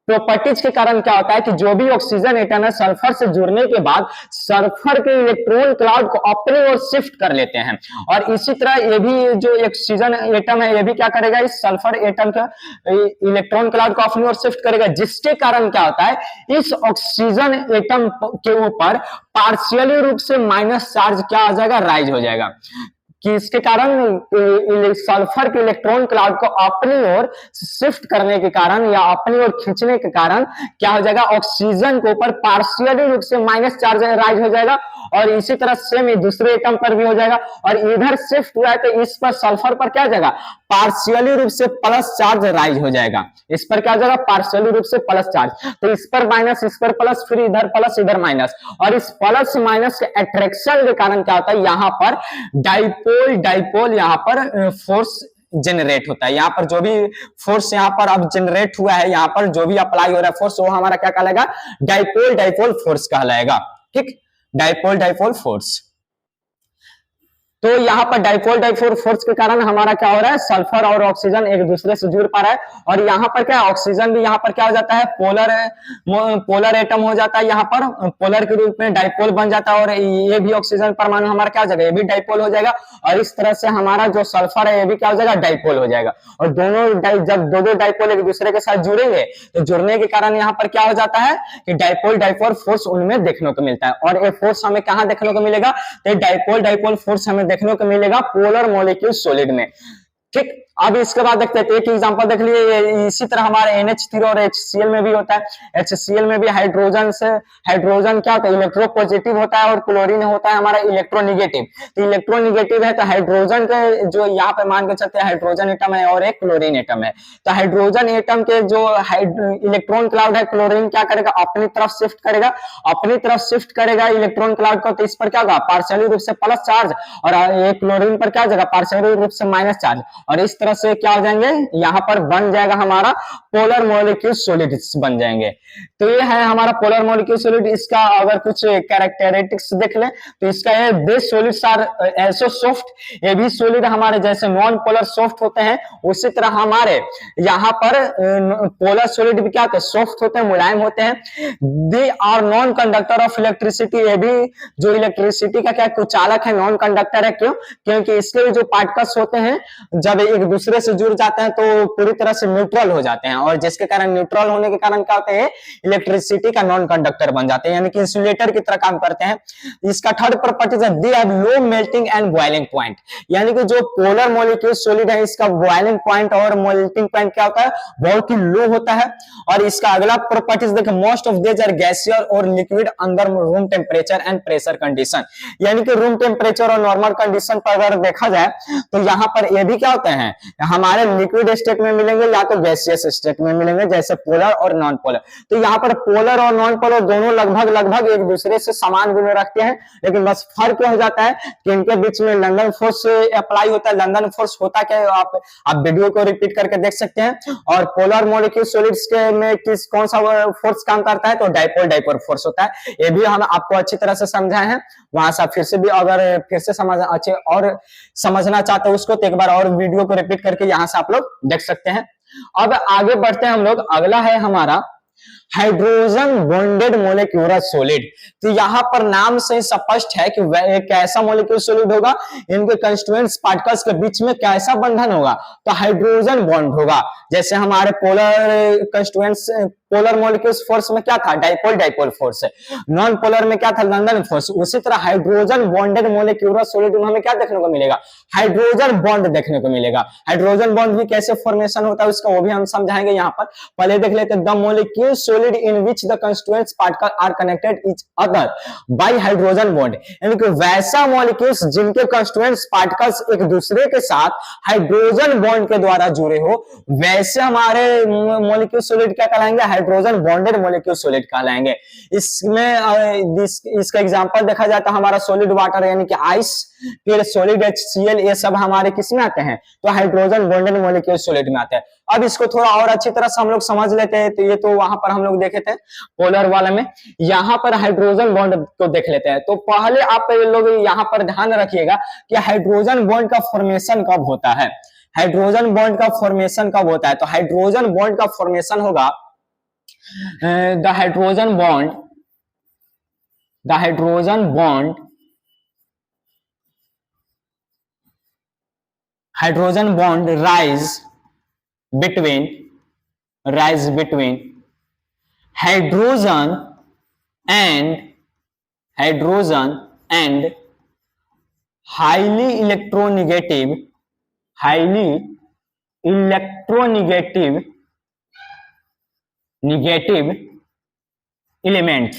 प्रॉपर्टीज के कारण क्या होता है कि जो भी ऑक्सीजन एटम है सल्फर से जुड़ने के बाद सल्फर के इलेक्ट्रॉन क्लाउड को अपनी ओर शिफ्ट कर लेते हैं। और इसी तरह ये भी जो ऑक्सीजन एटम है ये भी क्या करेगा, इस सल्फर एटम का इलेक्ट्रॉन क्लाउड को अपनी ओर शिफ्ट करेगा, जिसके कारण क्या होता है, इस ऑक्सीजन एटम के ऊपर पार्शियली रूप से माइनस चार्ज क्या आ जाएगा, राइज हो जाएगा। कि इसके कारण सल्फर के इलेक्ट्रॉन क्लाउड को अपनी ओर शिफ्ट करने के कारण या अपनी ओर खींचने के कारण क्या हो जाएगा, ऑक्सीजन के ऊपर पार्शियली रूप से माइनस चार्ज राइज हो जाएगा। और इसी तरह सेम दूसरे एटम पर भी हो जाएगा। और इधर शिफ्ट हुआ है तो इस पर सल्फर पर क्या हो जाएगा, पार्शियली रूप से प्लस चार्ज राइज हो जाएगा। इस पर क्या हो जाएगा, पार्शियली रूप से प्लस चार्ज। तो इस पर माइनस, इस पर प्लस, फिर इधर प्लस इधर माइनस। और इस प्लस माइनस के अट्रैक्शन के कारण क्या होता है, यहाँ पर डाइपोल यहाँ पर फोर्स जनरेट होता है। यहाँ पर जो भी फोर्स यहाँ पर अब जनरेट हुआ है, यहाँ पर जो भी अप्लाई हो रहा है फोर्स, वो हमारा क्या कहलाएगा, डाइपोल फोर्स कहलाएगा। ठीक, डाइपोल फोर्स। तो यहाँ पर डाइपोल फोर्स के कारण हमारा क्या हो रहा है, सल्फर और ऑक्सीजन एक दूसरे से जुड़ पा रहा है। और यहाँ पर क्या, ऑक्सीजन भी यहाँ पर क्या हो जाता है, पोलर एटम हो जाता है, यहाँ पर पोलर के रूप में डाइपोल बन जाता है। और ये भी ऑक्सीजन परमाणु हमारा क्या हो जाएगा, ये भी डाइपोल हो जाएगा। और इस तरह से हमारा जो सल्फर है ये भी क्या हो जाएगा, डाइपोल हो जाएगा। और दोनों जब दो डाइपोल एक दूसरे के साथ जुड़ेंगे तो जुड़ने के कारण यहाँ पर क्या हो जाता है कि डाइपोल फोर्स उनमें देखने को मिलता है। और ये फोर्स हमें कहाँ देखने को मिलेगा, तो डाइपोल फोर्स हमें देखने को मिलेगा पोलर मॉलिक्यूल सॉलिड में। ठीक, अब इसके बाद देखते हैं एक एग्जांपल देख लीजिए। इसी तरह हमारे NH3 और HCl में भी होता है। HCl में भी हाइड्रोजन क्या होता है, इलेक्ट्रोपॉजिटिव होता है। और क्लोरीन होता है हमारा इलेक्ट्रोनिगेटिव। तो इलेक्ट्रोनिगेटिव है तो हाइड्रोजन के जो यहाँ पे मान के चलते हैं हाइड्रोजन एटम है और एक क्लोरीन एटम है। तो हाइड्रोजन एटम के जो इलेक्ट्रॉन क्लाउड है, क्लोरीन क्या करेगा, अपनी तरफ शिफ्ट करेगा इलेक्ट्रॉन क्लाउड को। तो इस पर क्या होगा, पार्शियली रूप से प्लस चार्ज। और ये क्लोरीन पर क्या होगा, पार्शियली रूप से माइनस चार्ज। और इस तरह से क्या हो जाएंगे, यहाँ पर बन जाएगा हमारा पोलर मॉलिक्यूल सॉलिड बन जाएंगे। तो ये है हमारा पोलर मॉलिक्यूल सॉलिड। इसका अगर कुछ कैरेक्टरिस्टिक्स देख ले तो इसका है, बेस सॉलिड्स आर ऐसो सॉफ्ट। ये भी सॉलिड हमारे जैसे नॉन पोलर सॉफ्ट होते हैं, उसी तरह हमारे यहाँ पर पोलर सॉलिड भी क्या होते हैं, सॉफ्ट होते हैं, मुलायम होते हैं। They are non conductor of electricity. ये भी जो इलेक्ट्रिसिटी का क्या कुचालक है, नॉन कंडक्टर है। क्यों, क्योंकि इसके जो पार्टिकल्स होते हैं जब एक दूसरे से जुड़ जाते हैं तो पूरी तरह से न्यूट्रल हो जाते हैं, और जिसके कारण न्यूट्रल होने के कारण क्या होते हैं, इलेक्ट्रिसिटी का नॉन कंडक्टर बन जाते हैं, यानी कि इंसुलेटर की तरह काम करते हैं। इसका थर्ड प्रॉपर्टी है they have low melting and boiling point, यानी कि जो पोलर मॉलिक्यूल सॉलिड है इसका बॉइलिंग पॉइंट और मेल्टिंग पॉइंट क्या होता है, बहुत ही लो होता है। और इसका अगला प्रॉपर्टीज देखिए, मोस्ट ऑफ देज आर गैसियर और liquid under room temperature and pressure condition, यानी कि रूम टेम्परेचर और नॉर्मल कंडीशन पर अगर देखा जाए तो यहाँ पर ये भी क्या होते हैं, हमारे लिक्विड स्टेट में मिलेंगे या तो गैसियस स्टेट में मिलेंगे, जैसे पोलर और नॉन पोलर। तो यहाँ पर पोलर और नॉन पोलर दोनों लगभग लगभग एक दूसरे से समान गुण रखते हैं, लेकिन बस फर्क क्या हो जाता है कि इनके बीच में लंदन फोर्स अप्लाई होता है। लंदन फोर्स होता क्या है, आप वीडियो को रिपीट करके देख सकते हैं। और पोलर मॉलिक्यूल सॉलिड्स के में किस कौन सा फोर्स काम करता है, तो डाइपोल डाइपोल फोर्स होता है। ये भी हम आपको अच्छी तरह से समझाए हैं, वहां से फिर से भी अगर फिर से समझ अच्छे और समझना चाहते हो उसको तो एक बार और वीडियो को रिपीट करके यहाँ से आप लोग देख सकते हैं। अब आगे बढ़ते हैं हम लोग, अगला है हमारा हाइड्रोजन बॉन्डेड मोलिक्यूलर सॉलिड। तो यहाँ पर नाम से स्पष्ट है कि वह एक कैसा मोलिक्यूल सॉलिड होगा, इनके कंस्टिट्यूएंट्स पार्टिकल्स के बीच में कैसा बंधन होगा, तो हाइड्रोजन बॉन्ड होगा। जैसे हमारे polar constituents polar molecules force में क्या था, डाइपोल डाइपोल फोर्स है, नॉन पोलर में क्या था, लंदन फोर्स। उसी तरह हाइड्रोजन बॉन्डेड मोलिक्यूलर सॉलिड में हमें क्या देखने को मिलेगा, हाइड्रोजन बॉन्ड देखने को मिलेगा। हाइड्रोजन बॉन्ड भी कैसे फॉर्मेशन होता है उसका वो भी हम समझाएंगे यहाँ पर। पहले देख लेते हैं, the molecule solid in which the constituents particle are connected each other by hydrogen bond, यानी कि वैसा मॉलिक्यूल्स जिनके कंस्टिट्यूएंट्स पार्टिकल्स एक दूसरे के साथ हाइड्रोजन बॉन्ड के द्वारा जुड़े हो, वैसे हमारे मॉलिक्यूल सॉलिड क्या कहलाएंगे, हाइड्रोजन बॉन्डेड मॉलिक्यूल सॉलिड कहलाएंगे। इसमें इसका एग्जांपल देखा जाता है हमारा सॉलिड वाटर यानी कि आइस, फिर सॉलिड HCl, ये सब हमारे किस में आते हैं, तो हाइड्रोजन बॉन्डेड मॉलिक्यूल सॉलिड में आते हैं। अब इसको थोड़ा और अच्छी तरह से हम लोग समझ लेते हैं। तो ये तो वहां पर हम लोग देखे थे पोलर वाले में, यहाँ पर हाइड्रोजन बॉन्ड को देख लेते हैं। तो पहले आप लोग यहाँ पर ध्यान रखिएगा कि हाइड्रोजन बॉन्ड का फॉर्मेशन कब होता है, हाइड्रोजन बॉन्ड का फॉर्मेशन कब होता है। तो हाइड्रोजन बॉन्ड का फॉर्मेशन होगा the hydrogen bond rise between hydrogen and highly electronegative elements.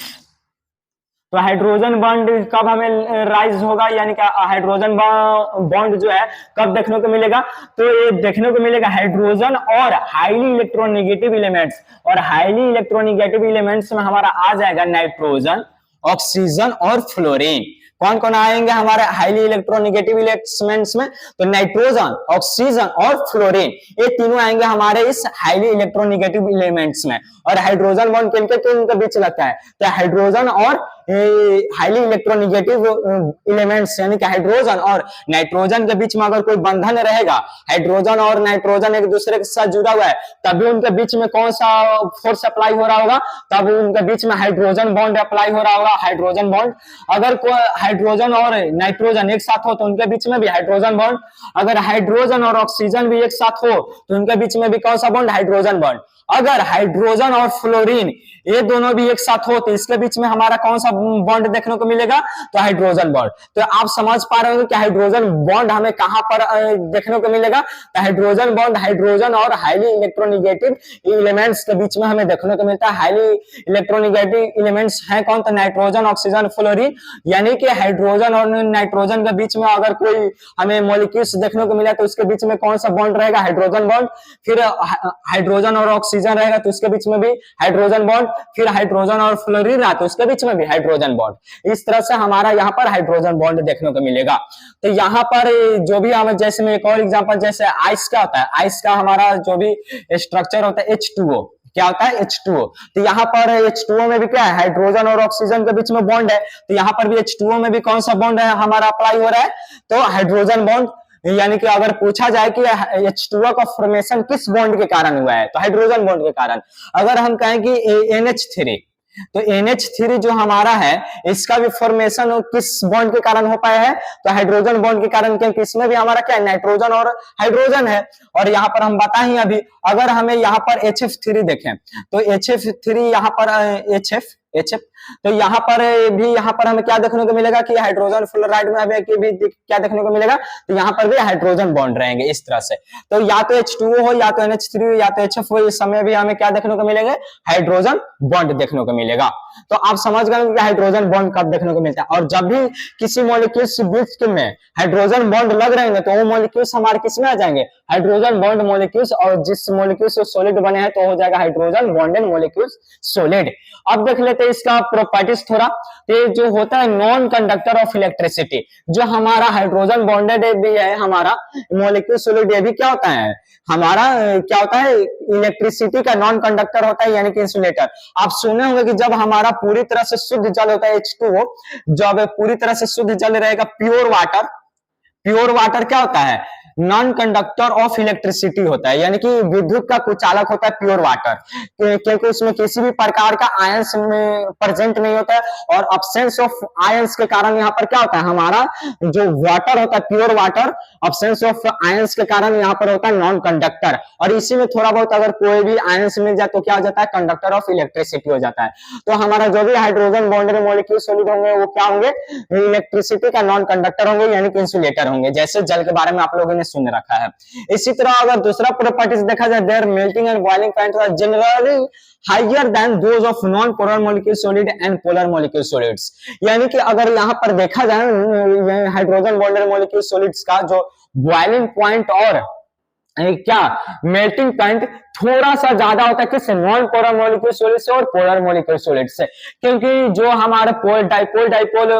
तो हाइड्रोजन बॉन्ड कब हमें राइज होगा, यानी कि हाइड्रोजन बॉन्ड जो है कब देखने को मिलेगा, तो ये देखने को मिलेगा हाइड्रोजन और हाईली इलेक्ट्रोनेगेटिव एलिमेंट्स। और हाईली इलेक्ट्रोनेगेटिव एलिमेंट्स में हमारा आ जाएगा नाइट्रोजन, ऑक्सीजन और फ्लोरीन। कौन कौन आएंगे हमारे हाईली इलेक्ट्रोनेगेटिव एलिमेंट्स में, तो नाइट्रोजन, ऑक्सीजन और फ्लोरीन, ये तीनों आएंगे हमारे इस हाईली इलेक्ट्रोनेगेटिव एलिमेंट्स में। और हाइड्रोजन बॉन्ड किनके बीच लगता है, तो हाइड्रोजन और हाईली इलेक्ट्रोनेगेटिव एलिमेंट्स यानी कि हाइड्रोजन और नाइट्रोजन के बीच में अगर कोई बंधन रहेगा, हाइड्रोजन और नाइट्रोजन एक दूसरे के साथ जुड़ा हुआ है, तभी उनके बीच में कौन सा फोर्स अप्लाई हो रहा होगा, तब उनके बीच में हाइड्रोजन बॉन्ड अप्लाई हो रहा होगा, हाइड्रोजन बॉन्ड। अगर कोई हाइड्रोजन और नाइट्रोजन एक साथ हो तो उनके बीच में भी हाइड्रोजन बॉन्ड। अगर हाइड्रोजन और ऑक्सीजन भी एक साथ हो तो उनके बीच में भी कौन सा बॉन्ड, हाइड्रोजन बॉन्ड। अगर हाइड्रोजन और फ्लोरीन ये दोनों भी एक साथ हो तो इसके बीच में हमारा कौन सा बॉन्ड देखने को मिलेगा, तो हाइड्रोजन बॉन्ड। तो आप समझ पा रहे हो कि हाइड्रोजन बॉन्ड हमें कहां पर देखने को मिलेगा, तो हाइड्रोजन बॉन्ड हाइड्रोजन और हाईली इलेक्ट्रोनेगेटिव एलिमेंट्स के बीच में हमें देखने को मिलता है। हाईली इलेक्ट्रोनेगेटिव एलिमेंट्स हैं कौन, तो नाइट्रोजन, ऑक्सीजन, फ्लोरीन। यानी कि हाइड्रोजन और नाइट्रोजन के बीच में अगर कोई हमें मॉलिक्यूल्स देखने को मिला तो उसके बीच में कौन सा बॉन्ड रहेगा, हाइड्रोजन बॉन्ड। फिर हाइड्रोजन और ऑक्सीजन रहेगा तो उसके बीच में भी हाइड्रोजन बॉन्ड। फिर हाइड्रोजन और फ्लोरीन रहा तो उसके बीच में भी हाइड्रोजन बॉन्ड। इस तरह से हमारा यहाँ पर हाइड्रोजन बॉन्ड देखने को मिलेगा। तो यहाँ पर जो भी हम जैसे में एक और एग्जांपल, जैसे आइस क्या होता है, आइस का हमारा जो भी स्ट्रक्चर होता है H2O, क्या होता है H2O। तो यहाँ पर H2O में भी क्या है, हाइड्रोजन और ऑक्सीजन के बीच में बॉन्ड है। तो यहाँ पर भी H2O में भी कौन सा बॉन्ड है हमारा अप्लाई हो रहा है, तो हाइड्रोजन बॉन्ड। यानी कि अगर पूछा जाए कि H2O का फॉर्मेशन किस बॉन्ड के कारण हुआ है, तो हाइड्रोजन बॉन्ड के कारण। अगर हम कहें कि NH3 तो NH3 जो हमारा है इसका भी फॉर्मेशन किस बॉन्ड के कारण हो पाया है, तो हाइड्रोजन बॉन्ड के कारण, क्योंकि इसमें भी हमारा क्या है, नाइट्रोजन और हाइड्रोजन है। और यहाँ पर हम बता ही अभी, अगर हमें यहाँ पर HF3 देखें तो HF3 यहाँ पर HF तो यहाँ पर भी, यहाँ पर हमें क्या देखने को मिलेगा कि हाइड्रोजन फ्लोराइड में हमें भी क्या देखने को मिलेगा, तो यहाँ पर भी हाइड्रोजन बॉन्ड रहेंगे इस तरह से। तो या तो H2O हो, या तो NH3 हो, या तो HF हो, इस समय भी हमें क्या देखने को मिलेगा, हाइड्रोजन बॉन्ड देखने को मिलेगा। तो आप समझ गए कि हाइड्रोजन बॉन्ड कब देखने को मिलता है। और जब भी किसी मॉलिक्यूल्स बीच में हाइड्रोजन बॉन्ड लग रहेंगे तो वो मॉलिक्यूल्स हमारे किस में आ जाएंगे, हाइड्रोजन बॉन्ड मॉलिक्यूल्स। और जिस मॉलिक्यूल्स से सॉलिड बने हैं तो हो जाएगा हाइड्रोजन बॉन्डेड मॉलिक्यूल्स सॉलिड। अब देख लेते हैं इसका प्रॉपर्टीज थोड़ा। ये जो होता है नॉन कंडक्टर ऑफ इलेक्ट्रिसिटी, जो हमारा हाइड्रोजन बॉन्डेड भी है हमारा मॉलिक्यूल सॉलिड, ये भी क्या होता है हमारा, क्या होता है, इलेक्ट्रिसिटी का नॉन कंडक्टर होता है, यानी कि इंसुलेटर। आप सुने होंगे कि जब हमारा पूरी तरह से शुद्ध जल होता है H2O, जब पूरी तरह से शुद्ध जल रहेगा प्योर वाटर, प्योर वाटर क्या होता है, नॉन कंडक्टर ऑफ इलेक्ट्रिसिटी होता है, यानी कि विद्युत का कुचालक होता है प्योर वाटर, क्योंकि उसमें किसी भी प्रकार का आयंस में प्रेजेंट नहीं होता है। और अब्सेंस ऑफ आयंस के कारण यहाँ पर क्या होता है, हमारा जो वाटर होता है pure water, absence of ions के कारण यहाँ पर होता है नॉन कंडक्टर। और इसी में थोड़ा बहुत अगर कोई भी आयंस मिल जाए तो क्या हो जाता है, कंडक्टर ऑफ इलेक्ट्रिसिटी हो जाता है। तो हमारा जो भी हाइड्रोजन बॉन्डेड मॉलिक्यूल सॉलिड होंगे वो क्या होंगे, इलेक्ट्रिसिटी का नॉन कंडक्टर होंगे, यानी कि इंसुलेटर होंगे, जैसे जल के बारे में आप लोगों ने सुन रखा है। इसी तरह अगर दूसरा प्रॉपर्टीज देखा जाए, their melting and boiling point are generally higher than those of non polar molecule solid and polar molecule solids. यानी कि अगर यहां पर देखा जाए हाइड्रोजन बॉन्डेड मॉलिक्यूल सॉलिड्स का जो बॉइलिंग पॉइंट और क्या मेल्टिंग पॉइंट थोड़ा सा ज्यादा होता है किससे, नॉन पोलर मॉलिक्यूल सॉलिड से और पोलर मॉलिक्यूल सॉलिड से। क्योंकि जो हमारे डाइपोल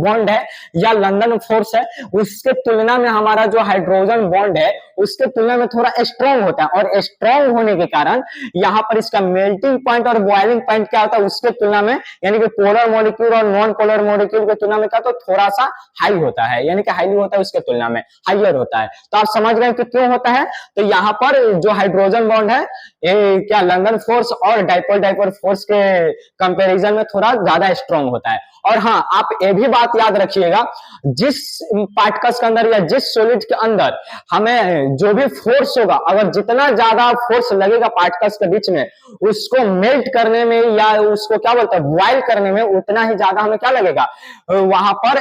बॉन्ड है या लंदन फोर्स है, उसके तुलना में हमारा जो हाइड्रोजन बॉन्ड है उसके तुलना में थोड़ा स्ट्रॉन्ग होता है। और स्ट्रॉन्ग होने के कारण यहाँ पर इसका मेल्टिंग पॉइंट और बॉइलिंग पॉइंट क्या होता है उसके तुलना में, यानी कि पोलर मॉलिक्यूल और नॉन पोलर मॉलिक्यूल की तुलना में क्या, तो थोड़ा सा हाई होता है, यानी कि हाईली होता है उसके तुलना में, हाइयर होता है। तो आप समझ गए कि क्यों होता है। तो यहाँ पर जो हाइड्रोजन बॉन्ड है ये क्या लंदन फोर्स और डाइपोल फोर्स के कंपैरिजन में थोड़ा ज्यादा स्ट्रॉन्ग होता है। और हाँ, आप ये भी बात याद रखिएगा, जिस पार्टिकल्स के अंदर या जिस सॉलिड के अंदर हमें जो भी फोर्स होगा, अगर जितना ज्यादा फोर्स लगेगा पार्टिकल्स के बीच में, उसको मेल्ट करने में या उसको क्या बोलते हैं बॉइल करने में, उतना ही ज्यादा हमें क्या लगेगा, वहां पर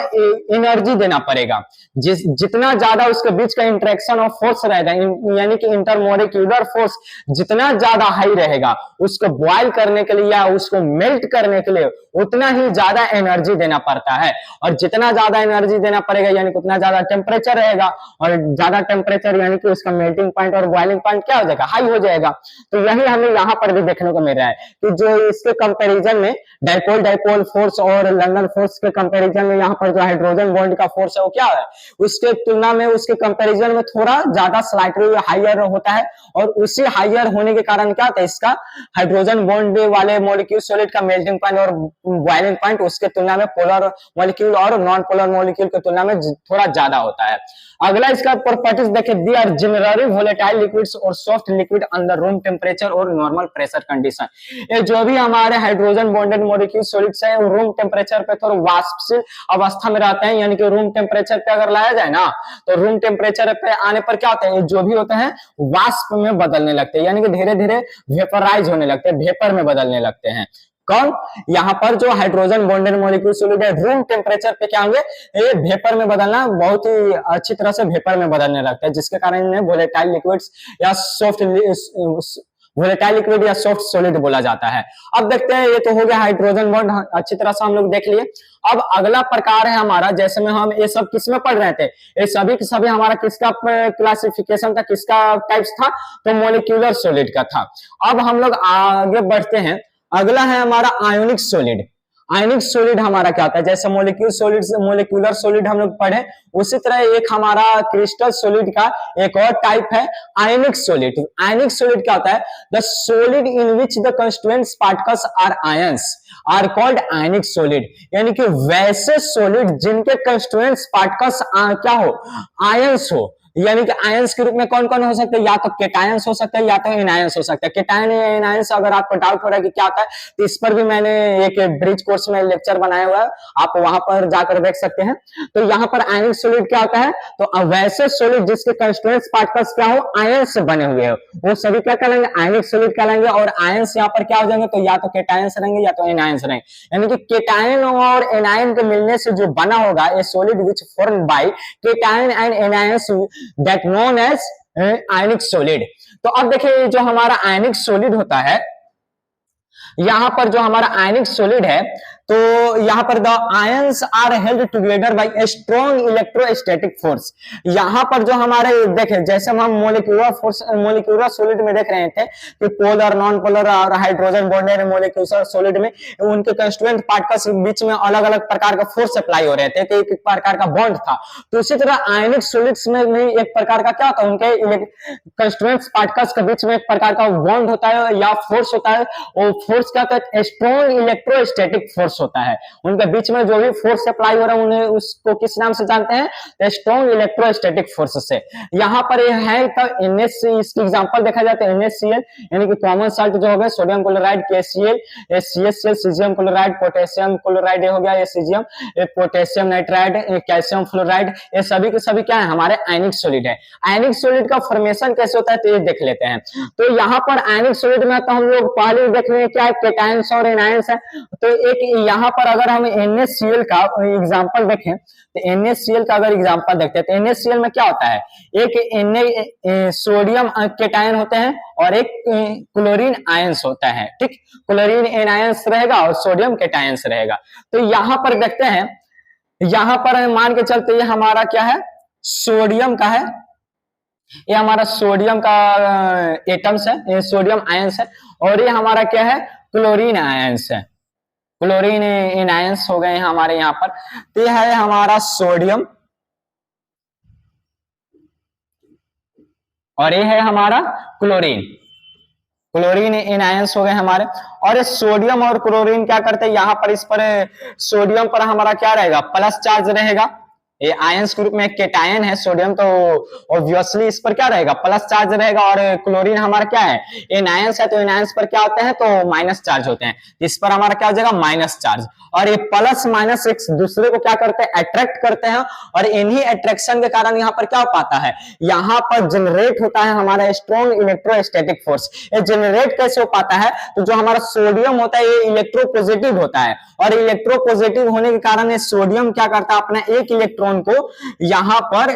एनर्जी देना पड़ेगा। जितना ज्यादा उसके बीच का इंटरेक्शन ऑफ फोर्स रहेगा, यानी कि इंटरमोलिक्यूलर फोर्स जितना ज्यादा हाई रहेगा, उसको बॉइल करने के लिए या उसको मेल्ट करने के लिए उतना ही ज्यादा एनर्जी देना पड़ता है। और जितना ज्यादा एनर्जी देना पड़ेगा यानी कि उतना ज्यादा टेम्परेचर रहेगा, और ज्यादा टेम्परेचर यानी कि उसका मेल्टिंग पॉइंट और बॉइलिंग पॉइंट क्या हो जाएगा, हाई हो जाएगा। तो यही हमें यहाँ पर भी देखने को मिल रहा है कि जो इसके कंपैरिजन में डाइपोल फोर्स और लंदन फोर्स के कंपैरिजन में यहाँ पर जो हाइड्रोजन बॉन्ड का फोर्स है वो क्या है, उसके तुलना में उसके कंपैरिजन में थोड़ा ज्यादा स्लाइटली हाइयर होता है। और उसी हाइयर होने के कारण क्या होता है, इसका हाइड्रोजन बॉन्ड वाले मॉलिक्यूल सॉलिड का मेल्टिंग पॉइंट और बॉइलिंग पॉइंट उसके तुलना में पोलर मॉलिक्यूल और नॉन पोलर मॉलिक्यूल की तुलना में थोड़ा ज्यादा होता है। अगला इसका प्रॉपर्टीज देखें, they are generally volatile liquids और soft liquid under room temperature और नॉर्मल प्रेशर कंडीशन। ये जो भी हमारे हाइड्रोजन बॉन्डेड मॉलिक्यूल सॉलिड्स हैं रूम टेम्परेचर पे थोड़ा वाष्पशील अवस्था में रहते हैं, यानी कि रूम टेम्परेचर पे अगर लाया जाए ना तो रूम टेम्परेचर पे आने पर क्या होता है, जो भी होते हैं वाष्प में बदलने लगते हैं, यानी कि धीरे धीरे वेपराइज होने लगते हैं, वेपर में बदलने लगते हैं। कौन, यहाँ पर जो हाइड्रोजन बॉन्डेड मॉलिक्यूल सॉलिड है रूम टेम्परेचर पे क्या होंगे, ये वेपर में बदलना बहुत ही अच्छी तरह से वेपर में बदलने लगता है, जिसके कारण इन्हें वोलेटाइल लिक्विड्स या सॉफ्ट वोलेटाइल लिक्विड या सॉफ्ट सॉलिड बोला जाता है। अब देखते हैं, ये तो हो गया हाइड्रोजन बॉन्ड, अच्छी तरह से हम लोग देख लिए। अब अगला प्रकार है हमारा, जैसे में हम ये सब किसमें पढ़ रहे थे, ये सभी के सभी हमारा किसका क्लासिफिकेशन था, किसका टाइप्स था, तो मॉलिक्यूलर सॉलिड का था। अब हम लोग आगे बढ़ते हैं, अगला है हमारा आयोनिक सॉलिड। आयोनिक सॉलिड हमारा क्या होता है, जैसे मोलिक्यूलर सॉलिड हम लोग पढ़े, उसी तरह एक हमारा क्रिस्टल सॉलिड का एक और टाइप है आयोनिक सॉलिड। आयोनिक सॉलिड क्या होता है, the solid in which the constituent particles are ions are called ionic solid. यानी कि वैसे सॉलिड जिनके कंस्टिट्यूएंट पार्टिकल्स क्या हो, आयंस हो, यानी कि आयंस के रूप में कौन कौन हो सकते हैं, या तो केटायंस हो सकता है या तो एनायंस हो सकता है। केटायन या एनायंस अगर आपको डाउट हो रहा है कि क्या होता है, तो इस पर भी मैंने एक ब्रिज कोर्स में लेक्चर बनाया हुआ है, आप वहां पर जाकर देख सकते हैं। तो यहाँ पर आयनिक सॉलिड क्या होता है, तो वैसे सॉलिड जिसके कंस्टिट्यूएंट्स पार्टिकल्स क्या हो, आयन से बने हुए हो, वो सभी क्या कहलाएंगे, आयनिक सॉलिड कहलाएंगे। और आयंस यहाँ पर क्या हो जाएंगे, तो या तो केटायंस रहेंगे या तो एनायंस रहेंगे। यानी कि केटायन और एनायन के मिलने से जो बना होगा a solid which formed by cation and anions that known as ionic solid. तो अब देखिए जो हमारा आयनिक सॉलिड होता है, यहां पर जो हमारा आयनिक सॉलिड है, तो यहां पर the ions are held together by a strong electrostatic force. यहां पर जो हमारे देखें, जैसे हम मोलिक्यूलर फोर्स मोलिक्यूलर सॉलिड में देख रहे थे कि पोलर, नॉन पोलर और हाइड्रोजन बॉन्डेड मोलिक्यूलर सॉलिड में उनके कंस्टिट्यूएंट पार्टिकल्स के बीच में अलग अलग प्रकार का फोर्स अप्लाई हो रहे थे, कि एक प्रकार का बॉन्ड था। तो इसी तरह आयनिक सॉलिड्स में भी एक प्रकार का क्या होता है, उनके कंस्टिट्यूएंट पार्टिकल्स के बीच में एक प्रकार का बॉन्ड होता है या फोर्स होता है। वो फोर्स क्या होता है, स्ट्रॉन्ग इलेक्ट्रोस्टैटिक फोर्स होता है। उनके बीच में जो भी फोर्स अप्लाई हो रहा है उन्हें उसको किस नाम से जानते हैं, स्ट्रॉन्ग इलेक्ट्रोस्टैटिक फोर्स से। यहाँ पर ये है तो NH, इसकी एग्जांपल देखा जाए तो NaCl यानी कि कॉमन साल्ट जो हो गया, sodium chloride KCl, CaCl caesium chloride, potassium chloride हो गया, ये caesium, potassium nitride, calcium fluoride, ये सभी के सभी क्या है, हमारे आयनिक सॉलिड है। आयनिक सॉलिड का फॉर्मेशन कैसे होता है, तो ये देख लेते हैं। तो यहाँ पर आयनिक सॉलिड में तो हम लोग पहले देख रहे हैं क्या है, केटायंस और एनायंस है। तो एक यहाँ पर अगर हम NaCl का एग्जांपल देखें, तो NaCl का अगर एग्जांपल देखते हैं, तो NaCl में क्या होता है, एक सोडियम केटायन होते हैं और एक क्लोरीन आयंस होता है, ठीक। क्लोरीन एनायंस रहेगा और सोडियम केटायंस रहेगा। तो यहाँ पर देखते हैं, यहाँ पर मान के चलते ये हमारा क्या है, सोडियम का है, ये हमारा सोडियम का एटम्स है, ये सोडियम आयंस है, और ये हमारा क्या है, क्लोरीन आयंस है, क्लोरीन एनायंस हो गए हैं हमारे यहाँ पर। तो यह है हमारा सोडियम और ये है हमारा क्लोरीन, क्लोरीन एनायंस हो गए हमारे। और ये सोडियम और क्लोरीन क्या करते हैं, यहाँ पर इस पर सोडियम पर हमारा क्या रहेगा, प्लस चार्ज रहेगा। ये आयंस के रूप में केटायन है सोडियम, तो ऑब्वियसली इस पर क्या रहेगा, प्लस चार्ज रहेगा। और क्लोरीन हमारा क्या है, एनायंस है, तो एनायंस पर क्या होते हैं, तो माइनस चार्ज होते हैं। इस पर हमारा क्या हो जाएगा, माइनस चार्ज। और ये प्लस माइनस एक दूसरे को क्या करते हैं, अट्रैक्ट करते हैं। और इन्हीं अट्रैक्शन के कारण यहाँ पर क्या हो पाता है, यहाँ पर जनरेट होता है हमारा स्ट्रॉन्ग इलेक्ट्रोस्टैटिक फोर्स। ये जनरेट कैसे हो पाता है, तो जो हमारा सोडियम होता है ये इलेक्ट्रोपॉजिटिव होता है, और इलेक्ट्रोपॉजिटिव होने के कारण ये सोडियम क्या करता है, अपना एक इलेक्ट्रॉन को यहाँ पर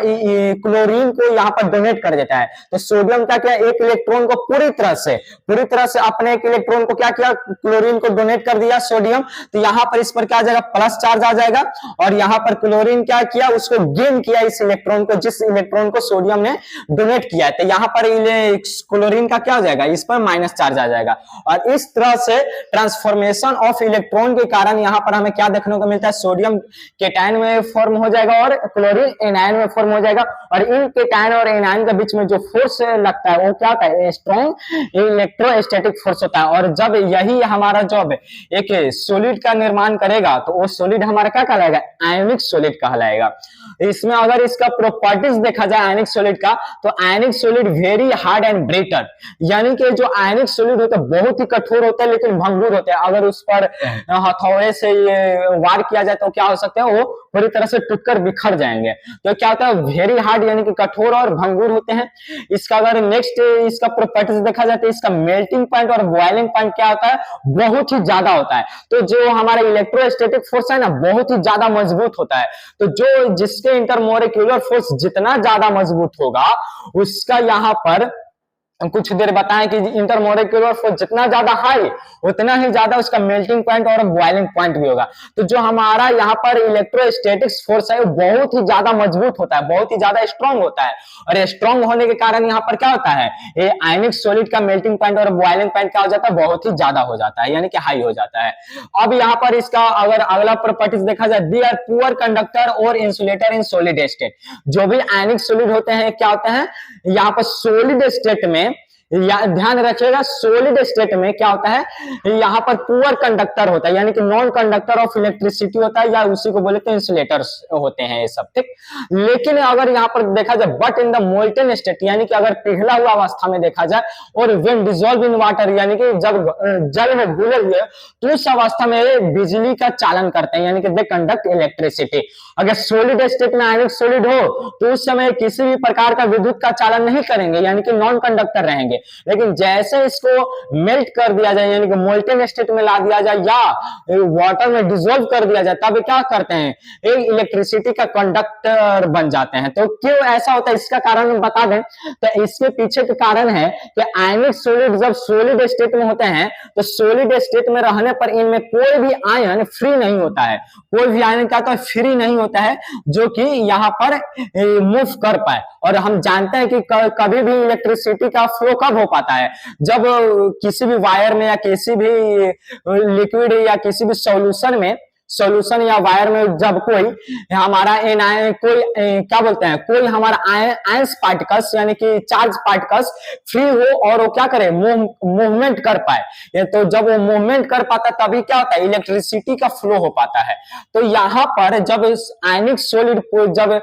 क्लोरीन को यहाँ पर डोनेट कर देता है। तो सोडियम का क्या, एक इलेक्ट्रॉन को पूरी तरह से अपने एक इलेक्ट्रॉन को क्या किया, क्लोरीन को डोनेट कर दिया सोडियम। तो यहाँ पर इस पर क्या आ जाएगा, प्लस चार्ज आ जाएगा। और यहाँ पर क्लोरीन क्या किया, उसको गेन किया इस इलेक्ट्रॉन को, जिस इलेक्ट्रॉन को सोडियम ने डोनेट किया है। तो यहाँ पर क्लोरीन का क्या हो जाएगा, इस पर माइनस चार्ज आ जाएगा। और इस तरह से ट्रांसफॉर्मेशन ऑफ इलेक्ट्रॉन के कारण यहाँ पर हमें क्या देखने को मिलता है, सोडियम केटायन में फॉर्म हो जाएगा और क्लोरीन एनायन में फॉर्म हो जाएगा। और इन केटायन और एनायन के बीच में जो फोर्स लगता है वो क्या होता है, स्ट्रॉन्ग इलेक्ट्रोस्टैटिक फोर्स होता है। और जब यही हमारा जब एक सॉलिड का निर्माण करेगा तो वो सॉलिड हमारा क्या कहलाएगा, आयनिक सॉलिड कहलाएगा। इसमें अगर इसका प्रॉपर्टीज देखा जाए आयनिक सॉलिड का, तो आयनिक solid very hard and brittle, यानी कि जो आयनिक सॉलिड होता है बहुत ही कठोर होता है लेकिन भंगुर होते हैं। अगर उस पर हथौड़े से वार किया जाए तो क्या हो सकता है, वो पूरी तरह से टूटकर बिखर जाएंगे। तो क्या होता है, वेरी हार्ड यानी कि कठोर और भंगुर होते हैं। इसका अगर नेक्स्ट इसका प्रॉपर्टीज देखा जाए तो इसका मेल्टिंग पॉइंट और बॉइलिंग पॉइंट क्या होता है, बहुत ही ज्यादा होता है। तो जो हमारा इलेक्ट्रोस्टैटिक फोर्स है ना, बहुत ही ज्यादा मजबूत होता है। तो जो जिसके इंटरमोलिक्यूलर फोर्स जितना ज्यादा मजबूत होगा, उसका यहाँ पर कुछ देर बताएं कि इंटरमोलिक्यूलर फोर्स जितना ज्यादा हाई उतना ही ज्यादा उसका मेल्टिंग पॉइंट और बॉइलिंग पॉइंट भी होगा। तो जो हमारा यहाँ पर इलेक्ट्रोस्टैटिक्स फोर्स है वो बहुत ही ज्यादा मजबूत होता है, बहुत ही ज्यादा स्ट्रांग होता है। और स्ट्रांग होने के कारण यहाँ पर क्या होता है, ये आयनिक सॉलिड का मेल्टिंग पॉइंट और बॉइलिंग पॉइंट क्या हो जाता है, बहुत ही ज्यादा हो जाता है, यानी कि हाई हो जाता है। अब यहाँ पर इसका अगर अगला प्रॉपर्टीज देखा जाए, दे आर पुअर कंडक्टर और इंसुलेटर इन सॉलिड स्टेट। जो भी आयनिक सॉलिड होते हैं क्या होते हैं, यहाँ पर सॉलिड स्टेट में ध्यान रखिएगा सॉलिड स्टेट में क्या होता है, यहाँ पर पुअर कंडक्टर होता है, यानी कि नॉन कंडक्टर ऑफ इलेक्ट्रिसिटी होता है, या उसी को बोलते हैं इंसुलेटर्स होते हैं ये सब, ठीक। लेकिन अगर यहाँ पर देखा जाए but in the molten state, यानी कि अगर पिघला हुआ अवस्था में देखा जाए, और व्हेन डिसॉल्व इन वाटर, यानी कि जब जल में घुले हुए तो उस अवस्था में बिजली का चालन करते हैं, यानी कि दे कंडक्ट इलेक्ट्रिसिटी। अगर सॉलिड स्टेट में आयनिक सॉलिड हो तो उस समय किसी भी प्रकार का विद्युत का चालन नहीं करेंगे, यानी कि नॉन कंडक्टर रहेंगे। लेकिन जैसे इसको मेल्ट कर दिया जाए, यानी कि मोल्टेन स्टेट में ला दिया जाए या वाटर में डिसॉल्व कर दिया जाए, तब क्या करते हैं, एक इलेक्ट्रिसिटी का कंडक्टर बन जाते हैं। तो क्यों ऐसा होता है इसका कारण बता दें, तो इसके पीछे के कारण है कि आयनिक सॉलिड जब सॉलिड स्टेट में होते हैं तो सॉलिड स्टेट में रहने पर इनमें कोई भी आयन फ्री नहीं होता है, कोई भी आयन क्या तो फ्री नहीं होता है जो कि यहाँ पर मूव कर पाए। और हम जानते हैं कि कभी भी इलेक्ट्रिसिटी का फ्लो कब हो पाता है, जब किसी भी वायर में या किसी भी लिक्विड या किसी भी सॉल्यूशन या वायर में जब कोई हमारा कोई क्या बोलते हैं, कोई हमारा आयंस पार्टिकल्स यानी कि चार्ज पार्टिकल्स फ्री हो और वो क्या करे, मूवमेंट कर पाए। तो जब वो मूवमेंट कर पाता है तभी क्या होता है, इलेक्ट्रिसिटी का फ्लो हो पाता है। तो यहाँ पर जब आयनिक सॉलिड जब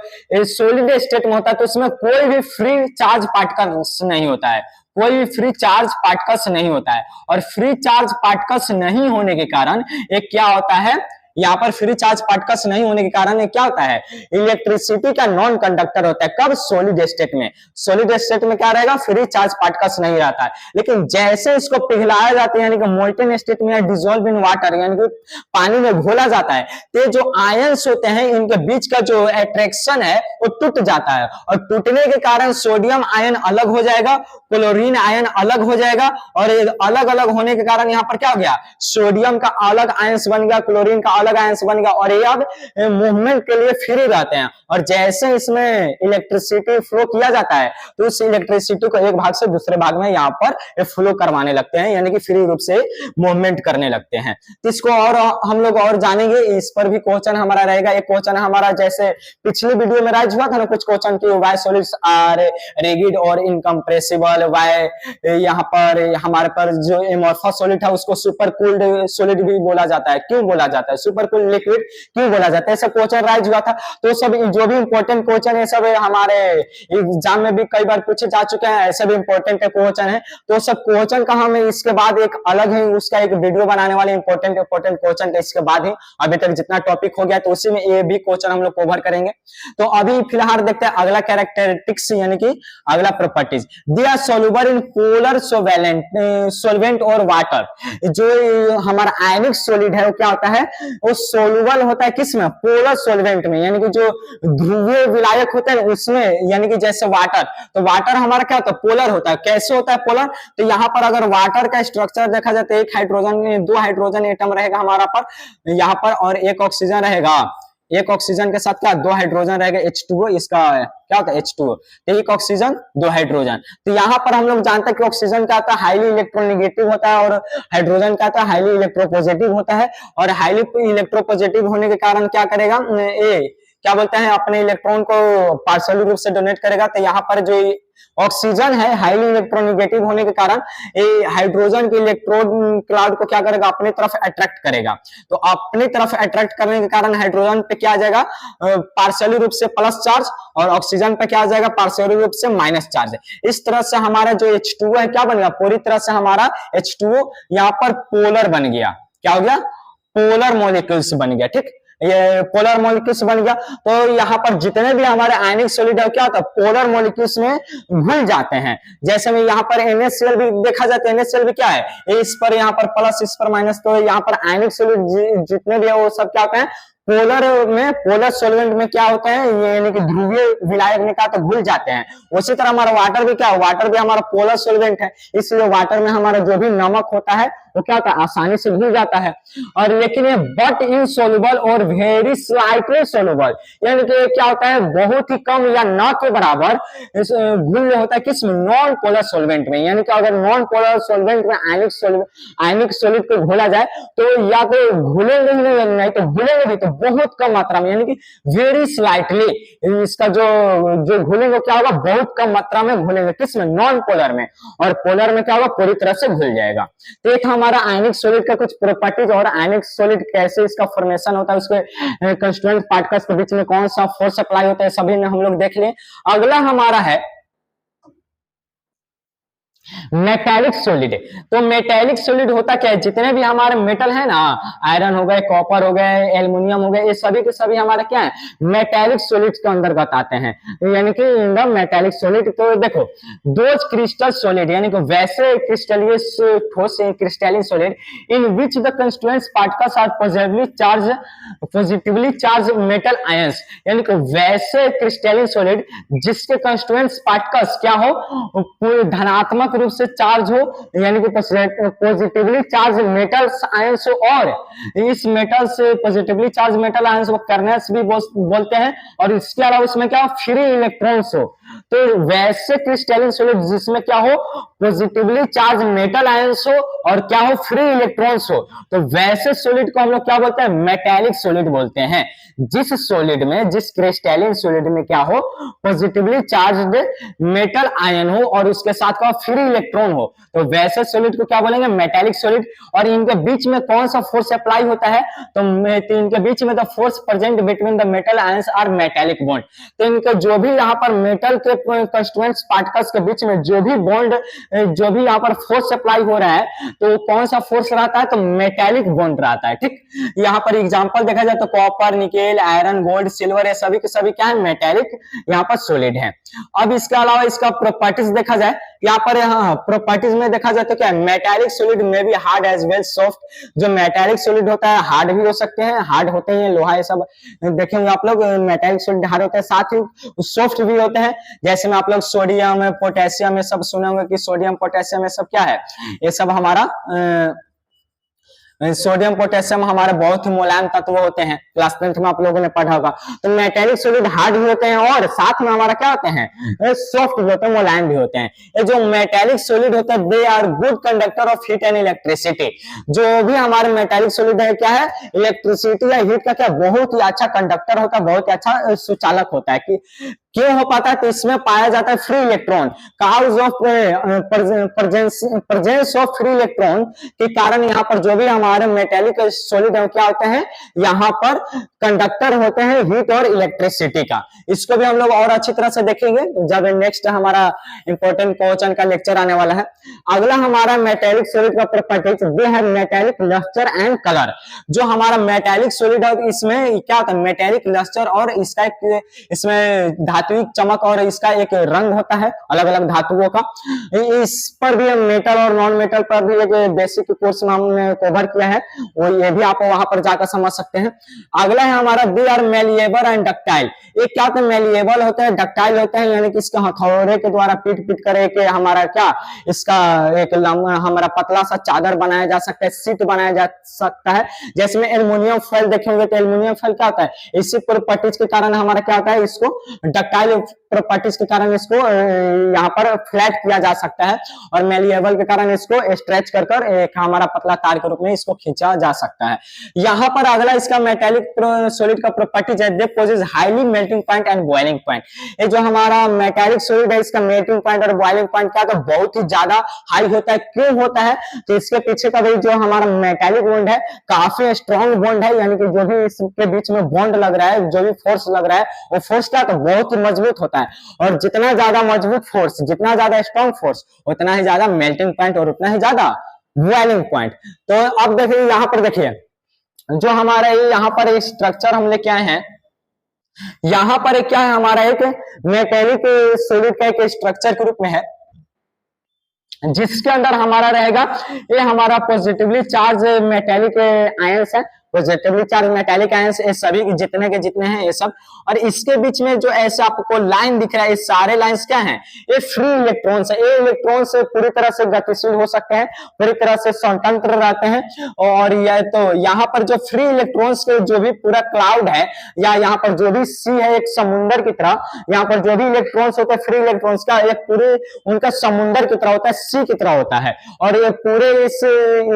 सॉलिड स्टेट में होता है तो उसमें कोई भी फ्री चार्ज पार्टिकल्स नहीं होता है, कोई भी फ्री चार्ज पार्टिकल्स नहीं होता है। और फ्री चार्ज पार्टिकल्स नहीं होने के कारण एक क्या होता है, यहाँ पर फ्री चार्ज पार्टिकल्स नहीं होने के कारण क्या होता है, इलेक्ट्रिसिटी का नॉन कंडक्टर होता है। कब, सॉलिड स्टेट में। सॉलिड स्टेट में क्या रहेगा, फ्री चार्ज पार्टिकल्स नहीं रहता है। लेकिन जैसे इसको पिघलाया जाता है, यानी कि मोल्टेन स्टेट में डिसॉल्व इन वाटर, यानी कि पानी में घोला जाता है, तो जो आयंस होते हैं इनके बीच का जो अट्रैक्शन है वो टूट जाता है। और टूटने के कारण सोडियम आयन अलग हो जाएगा, क्लोरीन आयन अलग हो जाएगा, और अलग अलग होने के कारण यहाँ पर क्या हो गया, सोडियम का अलग आयंस बन गया, क्लोरीन का अलग आयंस बन गया, और ये अब मूवमेंट के लिए फ्री रहते हैं। और जैसे इसमें इलेक्ट्रिसिटी फ्लो किया जाता है तो उस इलेक्ट्रिसिटी को एक भाग से दूसरे भाग में यहाँ पर फ्लो करवाने लगते हैं, यानी कि फ्री रूप से मूवमेंट करने लगते हैं। तो इसको और हम लोग और जानेंगे, इस पर भी क्वेश्चन हमारा रहेगा। एक क्वेश्चन हमारा जैसे पिछली वीडियो में राइज हुआ था ना कुछ क्वेश्चन की, वाई सॉलिड्स आर रिजिड और इनकम्प्रेसिबल, वाई यहाँ पर हमारे पर जो एमोर्फस सॉलिड है उसको सुपर कूल्ड सॉलिड भी बोला जाता है। क्यों बोला जाता है, सुपर कूल्ड लिक्विड क्यों बोला जाता है, सब क्वेश्चन राइज हुआ था। तो सब जो भी इंपॉर्टेंट क्वेश्चन है सब हमारे एग्जाम में भी कई बार पूछे जा चुके हैं, ऐसे भी इंपॉर्टेंट क्वेश्चन है। तो सब क्वेश्चन का हम इसके बाद एक अलग है उसका एक वीडियो बनाने वाले इंपॉर्टेंट क्वेश्चन का इसके बाद ही, अभी तक जितना टॉपिक हो गया तो उसी में ये भी क्वेश्चन हम लोग कवर करेंगे। तो अभी फिलहाल देखते हैं अगला कैरेक्टरिस्टिक्स, यानी कि अगला properties. They are soluble in polar solvent और वाटर। जो हमारा आयनिक सॉलिड है वो क्या होता है, वो सोल्यूबल होता है किसमें, पोलर सॉल्वेंट में, यानी कि जो ध्रुवीय विलायक होता है उसमें, यानी कि जैसे वाटर। तो वाटर हमारा क्या होता है, पोलर होता है। कैसे होता है पोलर, तो यहाँ पर अगर वाटर का स्ट्रक्चर देखा जाए तो एक हाइड्रोजन, दो हाइड्रोजन एटम रहेगा हमारा पर यहाँ पर, और एक ऑक्सीजन रहेगा। एक ऑक्सीजन के साथ क्या, दो हाइड्रोजन रहेगा, H2O, इसका क्या होता है H2O। तो एक ऑक्सीजन दो हाइड्रोजन। तो यहाँ पर हम लोग जानते हैं कि ऑक्सीजन का आता है हाईली इलेक्ट्रोनेगेटिव होता है, और हाइड्रोजन का आता है हाईली इलेक्ट्रोपॉजिटिव होता है। और हाईली इलेक्ट्रोपॉजिटिव होने के कारण क्या करेगा, ये क्या बोलते हैं, अपने इलेक्ट्रॉन को पार्शियली रूप से डोनेट करेगा। तो यहाँ पर जो ऑक्सीजन है हाईली इलेक्ट्रोनेगेटिव होने के कारण ये हाइड्रोजन के इलेक्ट्रॉन क्लाउड को क्या करेगा, अपनी तरफ अट्रैक्ट करेगा। तो अपनी तरफ अट्रैक्ट करने के कारण हाइड्रोजन पे क्या आ जाएगा, पार्शियली रूप से प्लस चार्ज, और ऑक्सीजन पे क्या आ जाएगा, पार्शियली रूप से माइनस चार्ज। इस तरह से हमारा जो H2O है क्या बन गया, पूरी तरह से हमारा H2O यहाँ पर पोलर बन गया। क्या हो गया, पोलर मॉलिक्यूल्स बन गया, ठीक। ये पोलर मॉलिक्यूल्स बन गया। तो यहाँ पर जितने भी हमारे आयनिक सॉलिड है क्या होता है, पोलर मॉलिक्यूल्स में घुल जाते हैं। जैसे में यहाँ पर NaCl भी देखा जाता है, NaCl भी क्या है, इस पर यहाँ पर प्लस, इस पर माइनस। तो यहाँ पर आयनिक सॉलिड जितने भी है वो सब क्या होते हैं, पोलर में, पोलर सॉल्वेंट में क्या होता है, यानी कि ध्रुवीय विलायक में क्या तो घुल जाते हैं। उसी तरह हमारा वाटर भी क्या है, वाटर भी हमारा पोलर सॉल्वेंट है, इसलिए वाटर में हमारा जो भी नमक होता है वो क्या होता है, आसानी से घुल जाता है। और लेकिन ये बट इनसॉल्युबल और वेरी स्लाइटली सॉल्युबल, यानी कि क्या होता है, बहुत ही कम या न के बराबर घुल होता है किस में, नॉन पोलर सॉल्वेंट में। यानी कि अगर नॉन पोलर सॉल्वेंट में आयनिक सॉलिड को घोला जाए तो या तो घुलेंगे नहीं तो घुलेंगे भी तो बहुत कम मात्रा में, यानी कि वेरी स्लाइटली इसका जो जो घुलेंगे क्या होगा, बहुत कम मात्रा में घुलेंगे, किसमें, नॉन पोलर में, और पोलर में क्या होगा, पूरी तरह से घुल जाएगा। तो ये था हमारा आयनिक सॉलिड का कुछ प्रॉपर्टीज, और आयनिक सॉलिड कैसे इसका फॉर्मेशन होता है, उसके कंस्टिट्यूएंट पार्टिकल्स के बीच में कौन सा फोर्स अप्लाई होता है, सभी ने हम लोग देख लिए। अगला हमारा है मेटेलिक सॉलिड। तो मेटेलिक सॉलिड होता क्या है, जितने भी हमारे मेटल है ना, आयरन हो गए, कॉपर हो गए, एल्युमिनियम हो गए, ये सभी के सभी हमारे क्या है, मेटेलिक सॉलिड्स के अंतर्गत आते हैं, यानी कि इन द मेटेलिक सॉलिड। तो देखो, दोज क्रिस्टल सॉलिड, यानी कि वैसे क्रिस्टलीय ठोस crystalline solid in which the constituents particles are positively charge metal ions, यानी कि वैसे क्रिस्टलिन सॉलिड जिसके कंस्टिट्यूएंट्स पार्टिकल्स क्या हो, धनात्मक रूप से चार्ज हो, यानी कि पॉजिटिवली चार्ज मेटल आयंस हो, और इस मेटल से पॉजिटिवली चार्ज मेटल आयंस को कर्नेल्स भी बोलते हैं, और इसके अलावा उसमें क्या हो, फ्री इलेक्ट्रॉन्स हो। तो वैसे क्रिस्टलिन सॉलिड जिसमें क्या हो, पॉजिटिवली चार्ज मेटल आयंस हो और क्या हो, फ्री इलेक्ट्रॉन्स हो, तो वैसे सॉलिड को हम लोग क्या बोलते हैं, मेटेलिक सॉलिड बोलते हैं। जिस सॉलिड में, जिस क्रिस्टलिन सॉलिड में क्या हो, पॉजिटिवली चार्ज्ड मेटल आयन हो और उसके साथ का फ्री इलेक्ट्रॉन हो, तो वैसे सॉलिड को क्या बोलेंगे, मेटेलिक सॉलिड। और इनके बीच में कौन सा फोर्स अप्लाई होता है, तो इनके बीच में the force present between the metal ions are metallic bond. तो इनके जो भी यहाँ पर मेटल के कंस्टिट्यूएंट्स पार्टिकल्स के बीच में जो भी बॉन्ड, जो भी यहाँ पर फोर्स अप्लाई हो रहा है, तो कौन सा फोर्स रहता है, तो मेटेलिक बॉन्ड रहता है। ठीक, यहाँ पर एग्जांपल देखा जाए तो copper, nickel, iron, gold, silver, ये सभी के सभी क्या है, मेटेलिक यहाँ पर सॉलिड है। अब इसके अलावा इसका प्रॉपर्टीज देखा जाए, यहाँ पर प्रॉपर्टीज में देखा जाए तो क्या है, मेटेलिक सॉलिड में भी हार्ड एज वेल सॉफ्ट। जो मेटेलिक सॉलिड होता है हार्ड भी हो सकते हैं, हार्ड होते हैं लोहा, ये सब देखेंगे आप लोग, मेटेलिक सॉलिड हार्ड होते हैं, साथ ही सॉफ्ट भी होते हैं। जैसे में आप लोग सोडियम, पोटेशियम, ये सब सुने होंगे कि सोडियम, पोटेशियम, ये सब क्या है, ये सब हमारा सोडियम, पोटेशियम हमारे बहुत ही मुलायम तत्व होते हैं, क्लास 10th में आप लोगों ने पढ़ा होगा। तो मेटेलिक सॉलिड हार्ड भी होते हैं और साथ में हमारा क्या होते हैं, सॉफ्ट भी होते हैं, मुलायम भी होते हैं। ये जो मेटेलिक सॉलिड होता है, they are good conductor of heat and electricity. जो भी हमारे मेटेलिक सॉलिड है क्या है, इलेक्ट्रिसिटी या हीट का क्या बहुत ही अच्छा कंडक्टर होता है, बहुत ही अच्छा सुचालक होता है। कि क्यों हो पाता है, तो इसमें पाया जाता है free electron. Cause of presence of free electron के कारण यहाँ पर जो भी हमारे मेटेलिक सॉलिड है क्या होते हैं, यहाँ पर कंडक्टर होते हैं हीट और इलेक्ट्रिसिटी का। इसको भी हम लोग और अच्छी तरह से देखेंगे जब नेक्स्ट हमारा इंपॉर्टेंट क्वेश्चन का लेक्चर आने वाला है। अगला हमारा मेटेलिक सॉलिड का properties, they have metallic lustre and colour. जो हमारा मेटेलिक सॉलिड है इसमें क्या होता है, मेटेलिक लस्टर, और इसका इसमें धात्विक चमक और इसका एक रंग होता है अलग अलग धातुओं का। इस पर भी हम मेटल और नॉन मेटल पर भी एक बेसिक कोर्स में हमने कवर किया है, वो ये भी आप वहां पर जाकर समझ सकते हैं। अगला है हमारा they are malleable and ductile. एक क्या होता है, मेलिएबल होता है, डक्टाइल होता है, यानी कि इसका हथौड़े के द्वारा पीट पीट कर एक हमारा क्या, इसका एक हमारा पतला सा चादर बनाया जा सकता है, सीट बनाया जा सकता है। जैसे में एल्युमिनियम फॉइल देखेंगे तो एल्युमिनियम फॉइल क्या होता है, इसी प्रॉपर्टीज के कारण हमारा क्या होता है, इसको डक्टाइल प्रॉपर्टीज के कारण इसको यहाँ पर फ्लैट किया जा सकता है, और मेलिएबल के कारण इसको स्ट्रेच कर कर एक हमारा पतला तार के रूप में इसको खींचा जा सकता है। यहाँ पर अगला इसका मेटेलिक सॉलिड का प्रॉपर्टीज है, they possess highly melting point and boiling point. ये जो हमारा मेटेलिक सॉलिड है इसका मेल्टिंग पॉइंट और बॉइलिंग पॉइंट क्या, तो बहुत ही ज्यादा हाई होता है। क्यों होता है, तो इसके पीछे का भी जो हमारा मेटेलिक बॉन्ड है काफी स्ट्रॉन्ग बॉन्ड है, यानी कि जो भी इसके बीच में बॉन्ड लग रहा है, जो भी फोर्स लग रहा है, वो फोर्स क्या, तो बहुत ही मजबूत होता है। और जितना ज्यादा मजबूत फोर्स, जितना ज्यादा स्ट्रॉन्ग फोर्स, उतना ही ज्यादा मेल्टिंग पॉइंट और उतना ही ज्यादा बॉइलिंग पॉइंट। तो अब देखिए यहाँ पर, देखिए जो हमारा यहाँ पर स्ट्रक्चर हम लेके आए हैं, यहाँ पर क्या है, हमारा एक मेटेलिक सॉलिड का एक स्ट्रक्चर के रूप में है, जिसके अंदर हमारा रहेगा ये हमारा पॉजिटिवली चार्ज मेटेलिक आयंस है, पॉजिटिवली चार्ज मेटेलिक आयंस, ये सभी जितने के जितने हैं ये सब। और इसके बीच में जो ऐसे आपको लाइन दिख रहा है, ये सारे लाइंस क्या हैं, ये फ्री इलेक्ट्रॉन्स है। ये इलेक्ट्रॉन से पूरी तरह से गतिशील हो सकते हैं, पूरी तरह से स्वतंत्र रहते हैं। और यह तो यहाँ पर जो फ्री इलेक्ट्रॉन्स के जो भी पूरा क्लाउड है, या यहाँ पर जो भी सी है एक समुंदर की तरह, यहाँ पर जो भी इलेक्ट्रॉन्स होते हैं फ्री इलेक्ट्रॉन्स का, एक पूरे उनका समुंदर की तरह होता है, सी की तरह होता है। और ये पूरे इस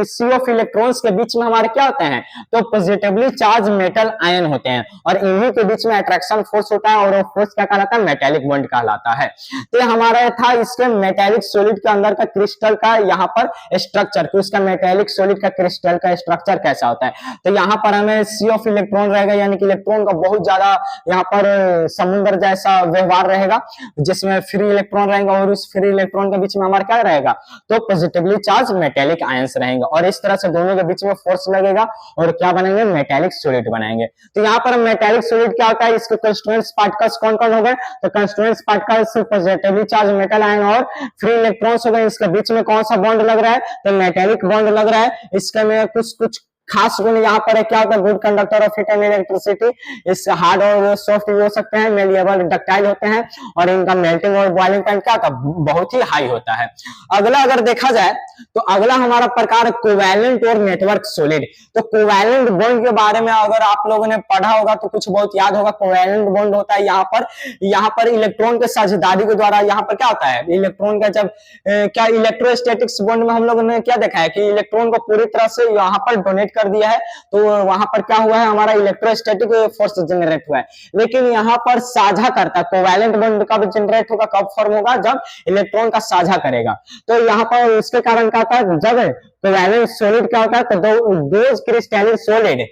सी ऑफ इलेक्ट्रॉन्स के बीच में हमारे क्या होते हैं, तो पॉजिटिवली चार्ज मेटल आयन होते हैं और इन्हीं के बीच में अट्रैक्शन फोर्स होता है और वो फोर्स क्या कहलाता है, मेटेलिक बॉन्ड कहलाता है। तो हमारा था इसके मेटेलिक सॉलिड के अंदर का क्रिस्टल का यहाँ पर स्ट्रक्चर, तो इसका मेटेलिक सॉलिड का क्रिस्टल का स्ट्रक्चर कैसा होता है। तो यहाँ पर हमें सी ऑफ इलेक्ट्रॉन रहेगा, यानी कि इलेक्ट्रॉन का बहुत ज्यादा यहाँ पर समुद्र जैसा व्यवहार रहेगा जिसमें फ्री इलेक्ट्रॉन रहेंगे और उस फ्री इलेक्ट्रॉन के बीच में हमारा क्या रहेगा, तो पॉजिटिवली चार्ज मेटेलिक आयंस रहेंगे और इस तरह से दोनों के बीच में फोर्स लगेगा और क्या बनेंगे, मेटेलिक सॉलिड बनाएंगे। तो यहाँ पर मेटेलिक सॉलिड क्या होता है, इसके कंस्टिट्यूएंट्स पार्टिकल्स कौन कौन हो गए, तो constituents particles positively charge metal ion और फ्री इलेक्ट्रॉन्स हो गए। इसके बीच में कौन सा बॉन्ड लग रहा है, तो मेटेलिक बॉन्ड लग रहा है। इसके में कुछ कुछ खास गुण यहाँ पर है, क्या होता है, good conductor of heat and electricity, इस हार्ड और सॉफ्ट भी हो सकते हैं, मेलिएबल डक्टाइल होते हैं और इनका मेल्टिंग और बॉइलिंग पॉइंट क्या होता है, बहुत ही हाई होता है। अगला अगर देखा जाए तो अगला हमारा प्रकार कोवैलेंट और नेटवर्क सॉलिड। तो कोवैलेंट बॉन्ड के बारे में अगर आप लोगों ने पढ़ा होगा तो कुछ बहुत याद होगा। कोवैलेंट बॉन्ड होता है यहाँ पर इलेक्ट्रॉन के साझेदारी के द्वारा यहाँ पर क्या होता है, इलेक्ट्रॉन का जब क्या इलेक्ट्रोस्टैटिक्स बॉन्ड में हम लोगों ने क्या देखा है कि इलेक्ट्रॉन को पूरी तरह से यहाँ पर डोनेट कर दिया है तो वहां पर क्या हुआ है, हमारा इलेक्ट्रोस्टैटिक फोर्स जनरेट हुआ है। लेकिन यहाँ पर साझा करता है, कोवैलेंट बॉन्ड कब जनरेट होगा, कब फॉर्म होगा, जब इलेक्ट्रॉन का साझा करेगा। तो यहाँ पर उसके कारण क्या होता है, जब कोवैलेंट सॉलिड क्या होता है, तो those crystalline solid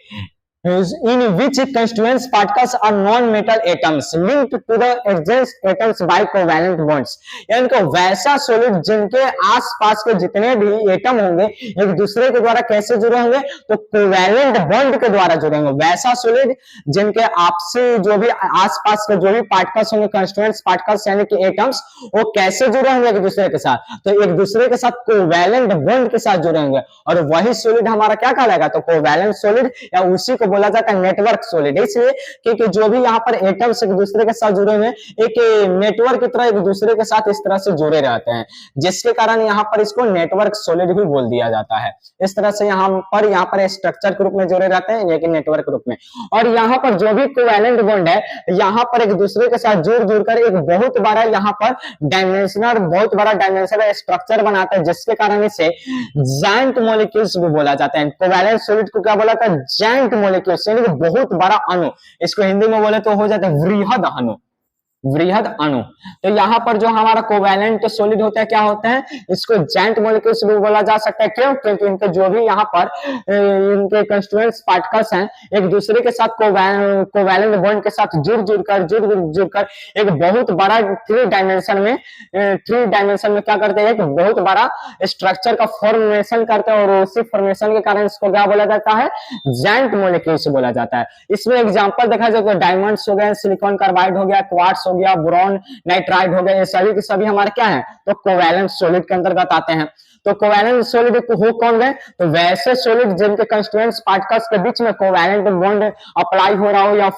in which constituent particles are non-metal atoms linked to the adjacent atoms by covalent bonds। यानी कि वैसा सॉलिड जिनके आसपास के जितने भी एटम होंगे एक दूसरे के द्वारा कैसे जुड़े होंगे, तो कोवैलेंट बॉन्ड के द्वारा जुड़े होंगे। वैसा सॉलिड जिनके आपसी जो भी आसपास के जो भी पार्टिकल्स होंगे, कंस्टिट्यूएंट्स पार्टिकल्स यानी कि एटम्स, वो कैसे जुड़े होंगे एक दूसरे के साथ, तो एक दूसरे के साथ कोवैलेंट बॉन्ड के साथ जुड़े होंगे और वही सॉलिड हमारा क्या कहलाएगा, तो कोवैलेंट सॉलिड या उसी को बोला जाता है नेटवर्क सॉलिड। इसलिए क्योंकि जो भी यहाँ पर एटम्स एक दूसरे के साथ जुड़े हुए हैं एक नेटवर्क की तरह एक दूसरे के साथ इस तरह से जुड़े रहते हैं, जिसके कारण यहाँ पर इसको नेटवर्क सॉलिड भी बोल दिया जाता है। इस तरह से यहाँ पर स्ट्रक्चर के रूप में जुड़े रहते हैं लेकिन नेटवर्क रूप में। और यहाँ पर जो भी कोवैलेंट बॉन्ड है यहाँ पर एक दूसरे के साथ जुड़ कर एक बहुत बड़ा यहाँ पर बहुत बड़ा डायमेंशनल स्ट्रक्चर बनाता है, जिसके कारण इसे जायंट मॉलिक्यूल्स भी बोला जाता है। कोवैलेंट सॉलिड को क्या बोला जाता है, जायंट मॉलिक्यूल्स, बहुत बड़ा अणु। इसको हिंदी में बोले तो हो जाता है वृहद अणु, वृहद अणु। तो यहाँ पर जो हमारा कोवैलेंट सॉलिड होता है क्या होता है, इसको जायंट मॉलिक्यूल्स भी बोला जा सकता है। क्यों, क्योंकि इनके जो भी यहाँ पर इनके कंस्टिट्यूएंट्स पार्टिकल्स हैं एक दूसरे के साथ कोवैलेंट बॉन्ड के साथ जुड़कर एक बहुत बड़ा थ्री डायमेंशन में क्या करते हैं, एक बहुत बड़ा स्ट्रक्चर का फॉर्मेशन करते हैं और उसी फॉर्मेशन के कारण इसको क्या बोला जाता है, जायंट मॉलिक्यूल्स बोला जाता है। इसमें एग्जांपल देखा जाए तो डायमंड्स हो गए, सिलिकॉन कार्बाइड हो गया, क्वार्ट्स हो गया, बोरॉन नाइट्राइड हो गया, ये सभी के सभी हमारे क्या है, तो कोवैलेंट सॉलिड के अंतर्गत आते हैं। तो कोवैलेंट सॉलिड हो कौन गए, तो वैसे सॉलिड जिनके कंस्टिट्यूएंट्स पार्टिकल्स के बीच में कोवैलेंट बॉन्ड अप्लाई हो रहा हो या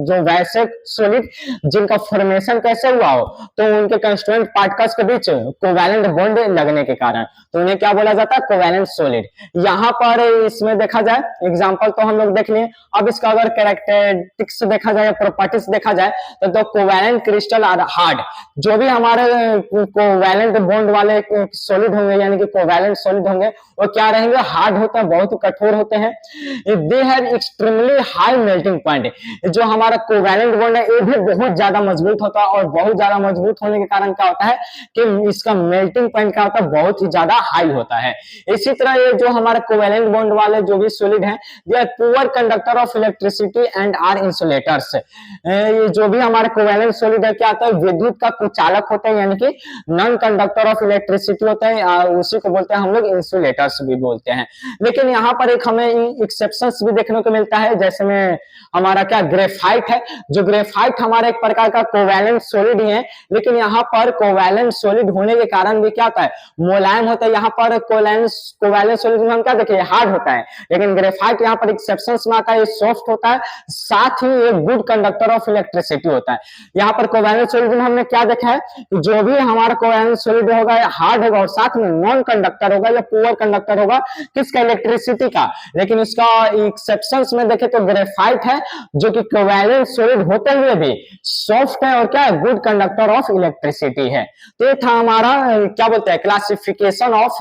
जो वैसे सॉलिड जिनका फॉर्मेशन कैसे हुआ हो, तो उनके कंस्टिट्यूएंट पार्टिकल्स के बीच कोवैलेंट बॉन्ड लगने के कारण तो उन्हें क्या बोला जाता है, कोवैलेंट सॉलिड। यहाँ पर इसमें देखा जाए एग्जांपल तो हम लोग देख लिए, अब इसका अगर कैरेक्टरिस्टिक्स देखा जाए, प्रॉपर्टीज देखा जाए तो कोवैलेंट क्रिस्टल आर हार्ड। जो भी हमारे कोवैलेंट बॉन्ड वाले सॉलिड होंगे यानी कि कोवैलेंट सॉलिड होंगे वो क्या रहेंगे, हार्ड होते हैं, बहुत ही कठोर होते हैं। They have extremely high melting point. जो हमारा कोवैलेंट बॉन्ड है ये भी बहुत ज्यादा मजबूत होता है और बहुत ज्यादा मजबूत होने के कारण क्या होता है कि इसका मेल्टिंग पॉइंट क्या होता है, बहुत ही ज्यादा हाई होता है। इसी तरह ये जो हमारे कोवैलेंट बॉन्ड वाले जो भी सॉलिड हैं they are poor conductor of electricity and are insulators. ये जो भी हमारे कोवैलेंट सॉलिड है क्या होता है, विद्युत का कुचालक होता है यानी कि नॉन कंडक्टर ऑफ इलेक्ट्रिसिटी होता है, उसी को बोलते हैं हम लोग इंसुलेटर्स भी बोलते हैं। लेकिन यहाँ पर एक हमें एक्सेप्शंस भी देखने को मिलता है, जैसे में हमारा क्या ग्रेफाइट है। जो ग्रेफाइट हमारा एक प्रकार का कोवैलेंट सॉलिड ही है, लेकिन यहाँ पर कोवैलेंट सॉलिड होने के कारण भी क्या होता है, मुलायम होता है। यहाँ पर कोवैलेंट सॉलिड में हम क्या देखिए हार्ड होता है, लेकिन ग्रेफाइट यहाँ पर एक्सेप्शंस में आता है, सॉफ्ट होता है, साथ ही एक गुड कंडक्टर ऑफ इलेक्ट्रिसिटी होता है। यहाँ यहाँ पर कोवैलेंट सॉलिड में हमने क्या देखा है कि जो भी हमारा कोवैलेंट सॉलिड होगा या हार्ड होगा और साथ में नॉन कंडक्टर होगा या पुअर कंडक्टर होगा किसका, इलेक्ट्रिसिटी का। लेकिन इसका एक्सेप्शंस में देखें तो ग्रेफाइट है जो कि कोवैलेंट सॉलिड होते हुए भी सॉफ्ट है और क्या है, गुड कंडक्टर ऑफ इलेक्ट्रिसिटी है। तो ये था हमारा क्या बोलते हैं क्लासिफिकेशन ऑफ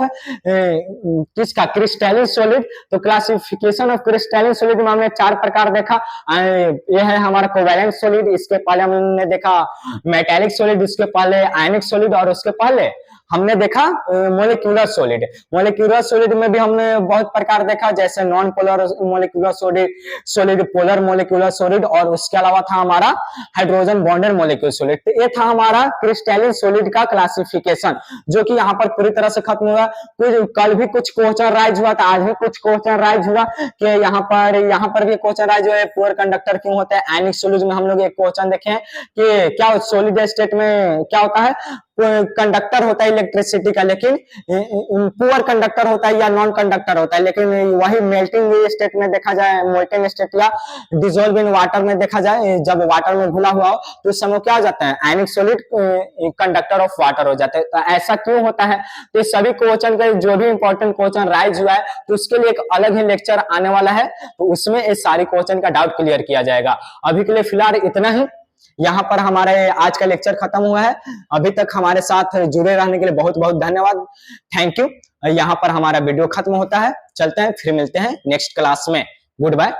किसका, क्रिस्टलिन सॉलिड। तो क्लासिफिकेशन ऑफ क्रिस्टलिन सॉलिड में हमने 4 प्रकार देखा। ये है हमारा कोवैलेंट सॉलिड, इसके पहले हमने देखा मेटालिक सॉलिड, उसके पहले आयनिक सॉलिड और उसके पहले हमने देखा मोलिक्यूलर सॉलिड। मोलिक्यूलर सॉलिड में भी हमने बहुत प्रकार देखा, जैसे non polar molecular solid, polar molecular solid और उसके अलावा था हमारा हाइड्रोजन बॉन्डेड मोलिक्यूलर सॉलिड। तो ये था हमारा क्रिस्टलिन सॉलिड का क्लासिफिकेशन, जो कि यहाँ पर पूरी तरह से खत्म हुआ। कल भी कुछ क्वेश्चन राइज हुआ था, आज भी कुछ क्वेश्चन राइज हुआ कि यहाँ पर भी क्वेश्चन राइज हुआ है पुअर कंडक्टर क्यों होता है। आयनिक सॉलिड में हम लोग एक क्वेश्चन देखे हैं कि क्या सॉलिड स्टेट में क्या होता है, कंडक्टर होता है इलेक्ट्रिसिटी का, लेकिन पुअर कंडक्टर होता है या नॉन कंडक्टर होता है। लेकिन वही मेल्टिंग स्टेट में देखा जाए, मोल्टेन स्टेट या डिसॉल्व इन वाटर में देखा जाए, जब वाटर में घुला हुआ हो तो उस समय क्या हो जाता है, आयनिक सॉलिड कंडक्टर ऑफ वाटर हो जाता है। तो ऐसा क्यों होता है, तो सभी क्वेश्चन का जो भी इंपॉर्टेंट क्वेश्चन राइज हुआ है तो उसके लिए एक अलग ही लेक्चर आने वाला है, तो उसमें इस सारी क्वेश्चन का डाउट क्लियर किया जाएगा। अभी के लिए फिलहाल इतना ही। यहाँ पर हमारे आज का लेक्चर खत्म हुआ है। अभी तक हमारे साथ जुड़े रहने के लिए बहुत बहुत धन्यवाद, थैंक यू। यहाँ पर हमारा वीडियो खत्म होता है, चलते हैं, फिर मिलते हैं नेक्स्ट क्लास में। Good bye.